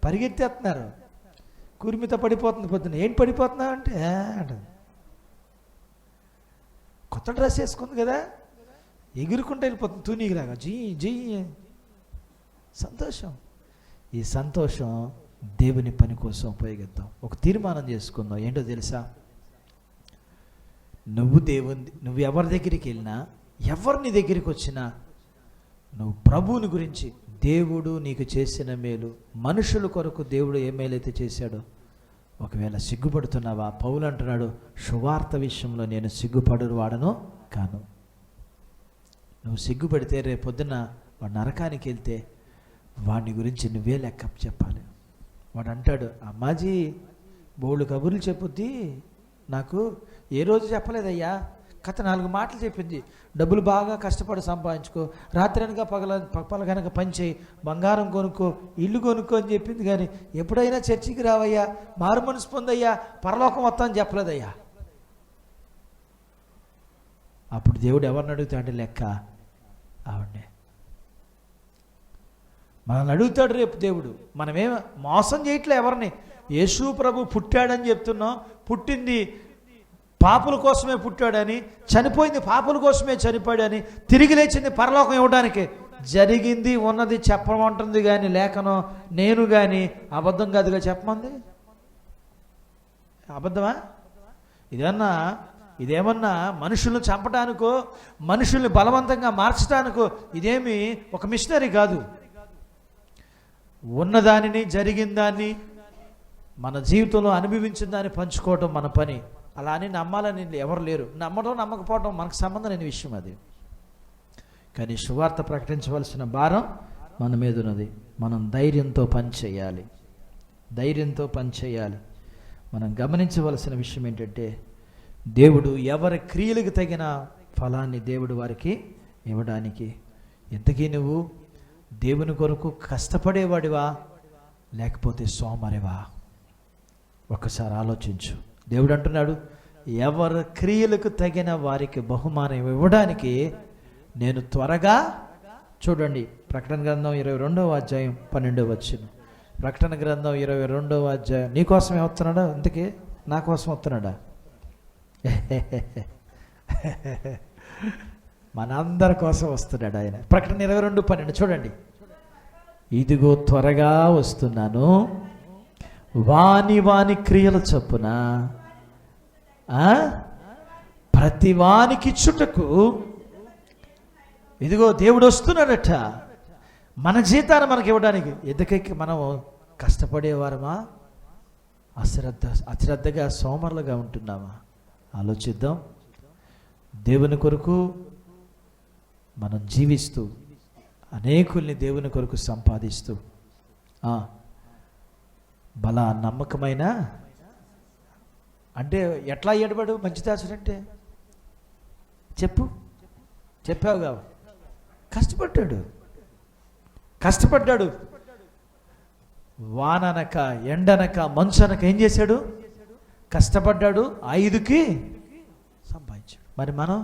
పరిగెత్తేస్తున్నారు. కురిమిత పడిపోతుంది పొద్దున్న. ఏంటి పడిపోతున్నా అంటే కొత్త డ్రెస్ వేసుకుంది కదా, ఎగురుకుంటూ వెళ్ళిపోతుంది తూనీగిలాగా. జీ సంతోషం. ఈ సంతోషం దేవుని పని కోసం ఉపయోగిద్దాం. ఒక తీర్మానం చేసుకుందాం. ఏంటో తెలుసా? నువ్వు ఎవరి దగ్గరికి వెళ్ళినా, ఎవరు నీ దగ్గరికి వచ్చినా, నువ్వు ప్రభువుని గురించి, దేవుడు నీకు చేసిన మేలు, మనుషుల కొరకు దేవుడు ఏ మేలైతే చేశాడో, ఒకవేళ సిగ్గుపడుతున్నావా? పౌలు అంటున్నాడు, సువార్త విషయంలో నేను సిగ్గుపడు వాడను కాను. నువ్వు సిగ్గుపడితే రేపొద్దున వాడు నరకానికి వెళ్తే వాడిని గురించి నువ్వే లెక్క చెప్పాలి. వాడు అంటాడు, అమ్మాజీ బోళ్ళు కబుర్లు చెప్పుద్ది, నాకు ఏ రోజు చెప్పలేదయ్యా. కథ 4 మాటలు చెప్పింది. డబ్బులు బాగా కష్టపడి సంపాదించుకో, రాత్రి అనగా పగలగనక పని చేయి, బంగారం కొనుక్కో, ఇల్లు కొనుక్కో అని చెప్పింది. కానీ ఎప్పుడైనా చర్చికి రావయ్యా, మారు మనసు పొందయ్యా, పరలోకం వస్తా అని చెప్పలేదయ్యా. అప్పుడు దేవుడు ఎవరిని అడుగుతాడు? లెక్క ఆవిడే. మనల్ని అడుగుతాడు రేపు దేవుడు. మనమేం మోసం చేయట్లే ఎవరిని. యేసు ప్రభు పుట్టాడని చెప్తున్నాం. పుట్టింది పాపుల కోసమే పుట్టాడని, చనిపోయింది పాపుల కోసమే చనిపోయాడని, తిరిగి లేచింది పరలోకం ఇవ్వడానికి. జరిగింది ఉన్నది చెప్పమంటుంది కానీ లేఖనం నేను కానీ అబద్ధం కాదుగా చెప్పమంది. అబద్ధమా? ఇదేమన్నా మనుషులను చంపడానికో, మనుషుల్ని బలవంతంగా మార్చడానికో ఇదేమి ఒక మిషనరీ కాదు. ఉన్నదానిని, జరిగిన దాన్ని, మన జీవితంలో అనుభవించిన దాన్ని పంచుకోవటం మన పని. అలా అని నమ్మాలని ఎవరు లేరు. నమ్మడం నమ్మకపోవడం మనకు సంబంధం లేని విషయం అది. కానీ సువార్త ప్రకటించవలసిన భారం మన మీద ఉన్నది. మనం ధైర్యంతో పనిచేయాలి. మనం గమనించవలసిన విషయం ఏంటంటే, దేవుడు ఎవరి క్రియలకు తగిన ఫలాన్ని దేవుడు వారికి ఇవ్వడానికి. ఇంతకీ నువ్వు దేవుని కొరకు కష్టపడేవాడివా లేకపోతే సోమరివా? ఒక్కసారి ఆలోచించు. దేవుడు అంటున్నాడు, ఎవరి క్రియలకు తగిన వారికి బహుమానం ఇవ్వడానికి నేను త్వరగా. చూడండి, ప్రకటన గ్రంథం 22వ అధ్యాయం 12వ వచనం. ప్రకటన గ్రంథం 22వ అధ్యాయం. నీకోసమే వస్తున్నాడా? ఇంతకీ నా కోసం వస్తున్నాడా? మనందరి కోసం వస్తున్నాడు ఆయన. ప్రకటన 22:12 చూడండి. ఇదిగో త్వరగా వస్తున్నాను, వాని వాని క్రియల చొప్పున ప్రతి వానికి చుట్టకు. ఇదిగో దేవుడు వస్తున్నాడట మన జీతాన్ని మనకి ఇవ్వడానికి. ఎందుకైతే మనం కష్టపడేవారమా, అశ్రద్ధగా సోమరులుగా ఉంటున్నామా? ఆలోచిద్దాం. దేవుని కొరకు మనం జీవిస్తూ అనేకుల్ని దేవుని కొరకు సంపాదిస్తూ బలా నమ్మకమైన అంటే ఎట్లా ఎడబడు మంచి దాసుడంటే చెప్పావుగా. కష్టపడ్డాడు. వాననక ఎండనక మంచనక ఏం చేశాడు? కష్టపడ్డాడు, 5కి సంపాదించాడు. మరి మనం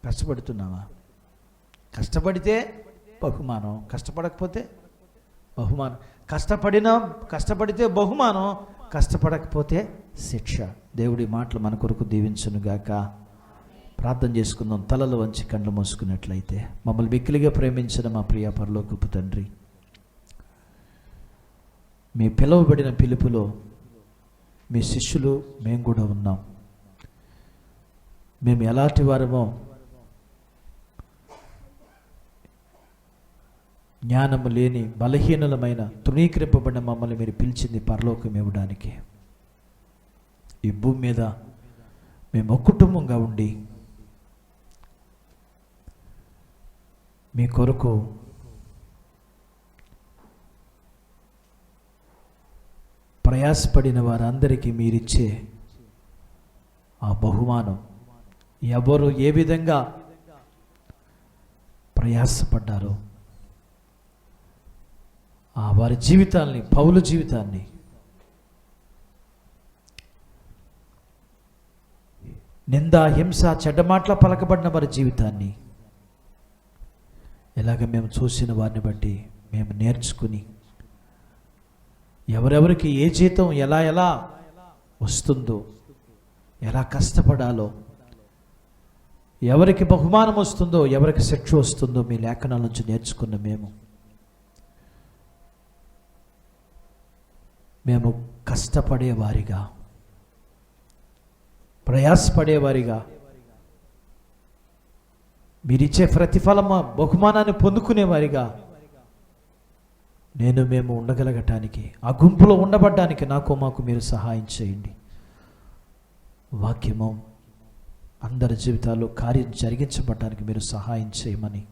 కష్టపడుతున్నామా? కష్టపడితే బహుమానం, కష్టపడకపోతే బహుమానం. కష్టపడితే బహుమానం, కష్టపడకపోతే శిక్ష. దేవుడి మాటలు మన కొరకు దీవించునుగాక. ప్రార్థన చేసుకుందాం. తలలు వంచి కళ్ళు మూసుకున్నట్లయితే. మమ్మల్ని మిక్కిలిగా ప్రేమించిన మా ప్రియ పరలోకపు తండ్రి, మీ పిలువబడిన పిలుపులో మీ శిష్యులు మేము కూడా ఉన్నాం. మేము ఎలాంటి వారమో జ్ఞానము లేని బలహీనులమైన తృణీకరింపబడిన మమ్మల్ని మీరు పిలిచింది పరలోకం ఇవ్వడానికి. ఈ భూమి మీద మేము ఒక కుటుంబంగా ఉండి మీ కొరకు ప్రయాసపడిన వారందరికీ మీరిచ్చే ఆ బహుమానం, ఎవరు ఏ విధంగా ప్రయాసపడ్డారో ఆ వారి జీవితాల్ని, పౌలు జీవితాన్ని, నింద, హింస, చెడ్డమాటల పలకబడిన వారి జీవితాన్ని ఇలాగ మేము చూసిన వారిని బట్టి మేము నేర్చుకుని ఎవరెవరికి ఏ జీతం ఎలా వస్తుందో, ఎలా కష్టపడాలో, ఎవరికి బహుమానం వస్తుందో, ఎవరికి శిక్ష వస్తుందో మీ లేఖనాల నుంచి నేర్చుకున్న మేము కష్టపడేవారిగా, ప్రయాసపడేవారిగా, మీరిచ్చే ప్రతిఫలం బహుమానాన్ని పొందుకునేవారిగా మేము ఉండగలగటానికి, ఆ గుంపులో ఉండబడ్డానికి మాకు మీరు సహాయం చేయండి. వాక్యము అందరి జీవితాల్లో కార్యం జరిగించబడటానికి మీరు సహాయం చేయమని,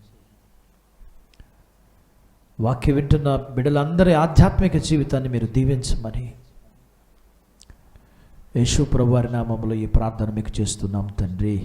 వాక్యం వింటున్న బిడ్డలందరి ఆధ్యాత్మిక జీవితాన్ని మీరు దీవించమని యేసు ప్రభువారి నామములో ఈ ప్రార్థన మీకు చేస్తున్నాం తండ్రి.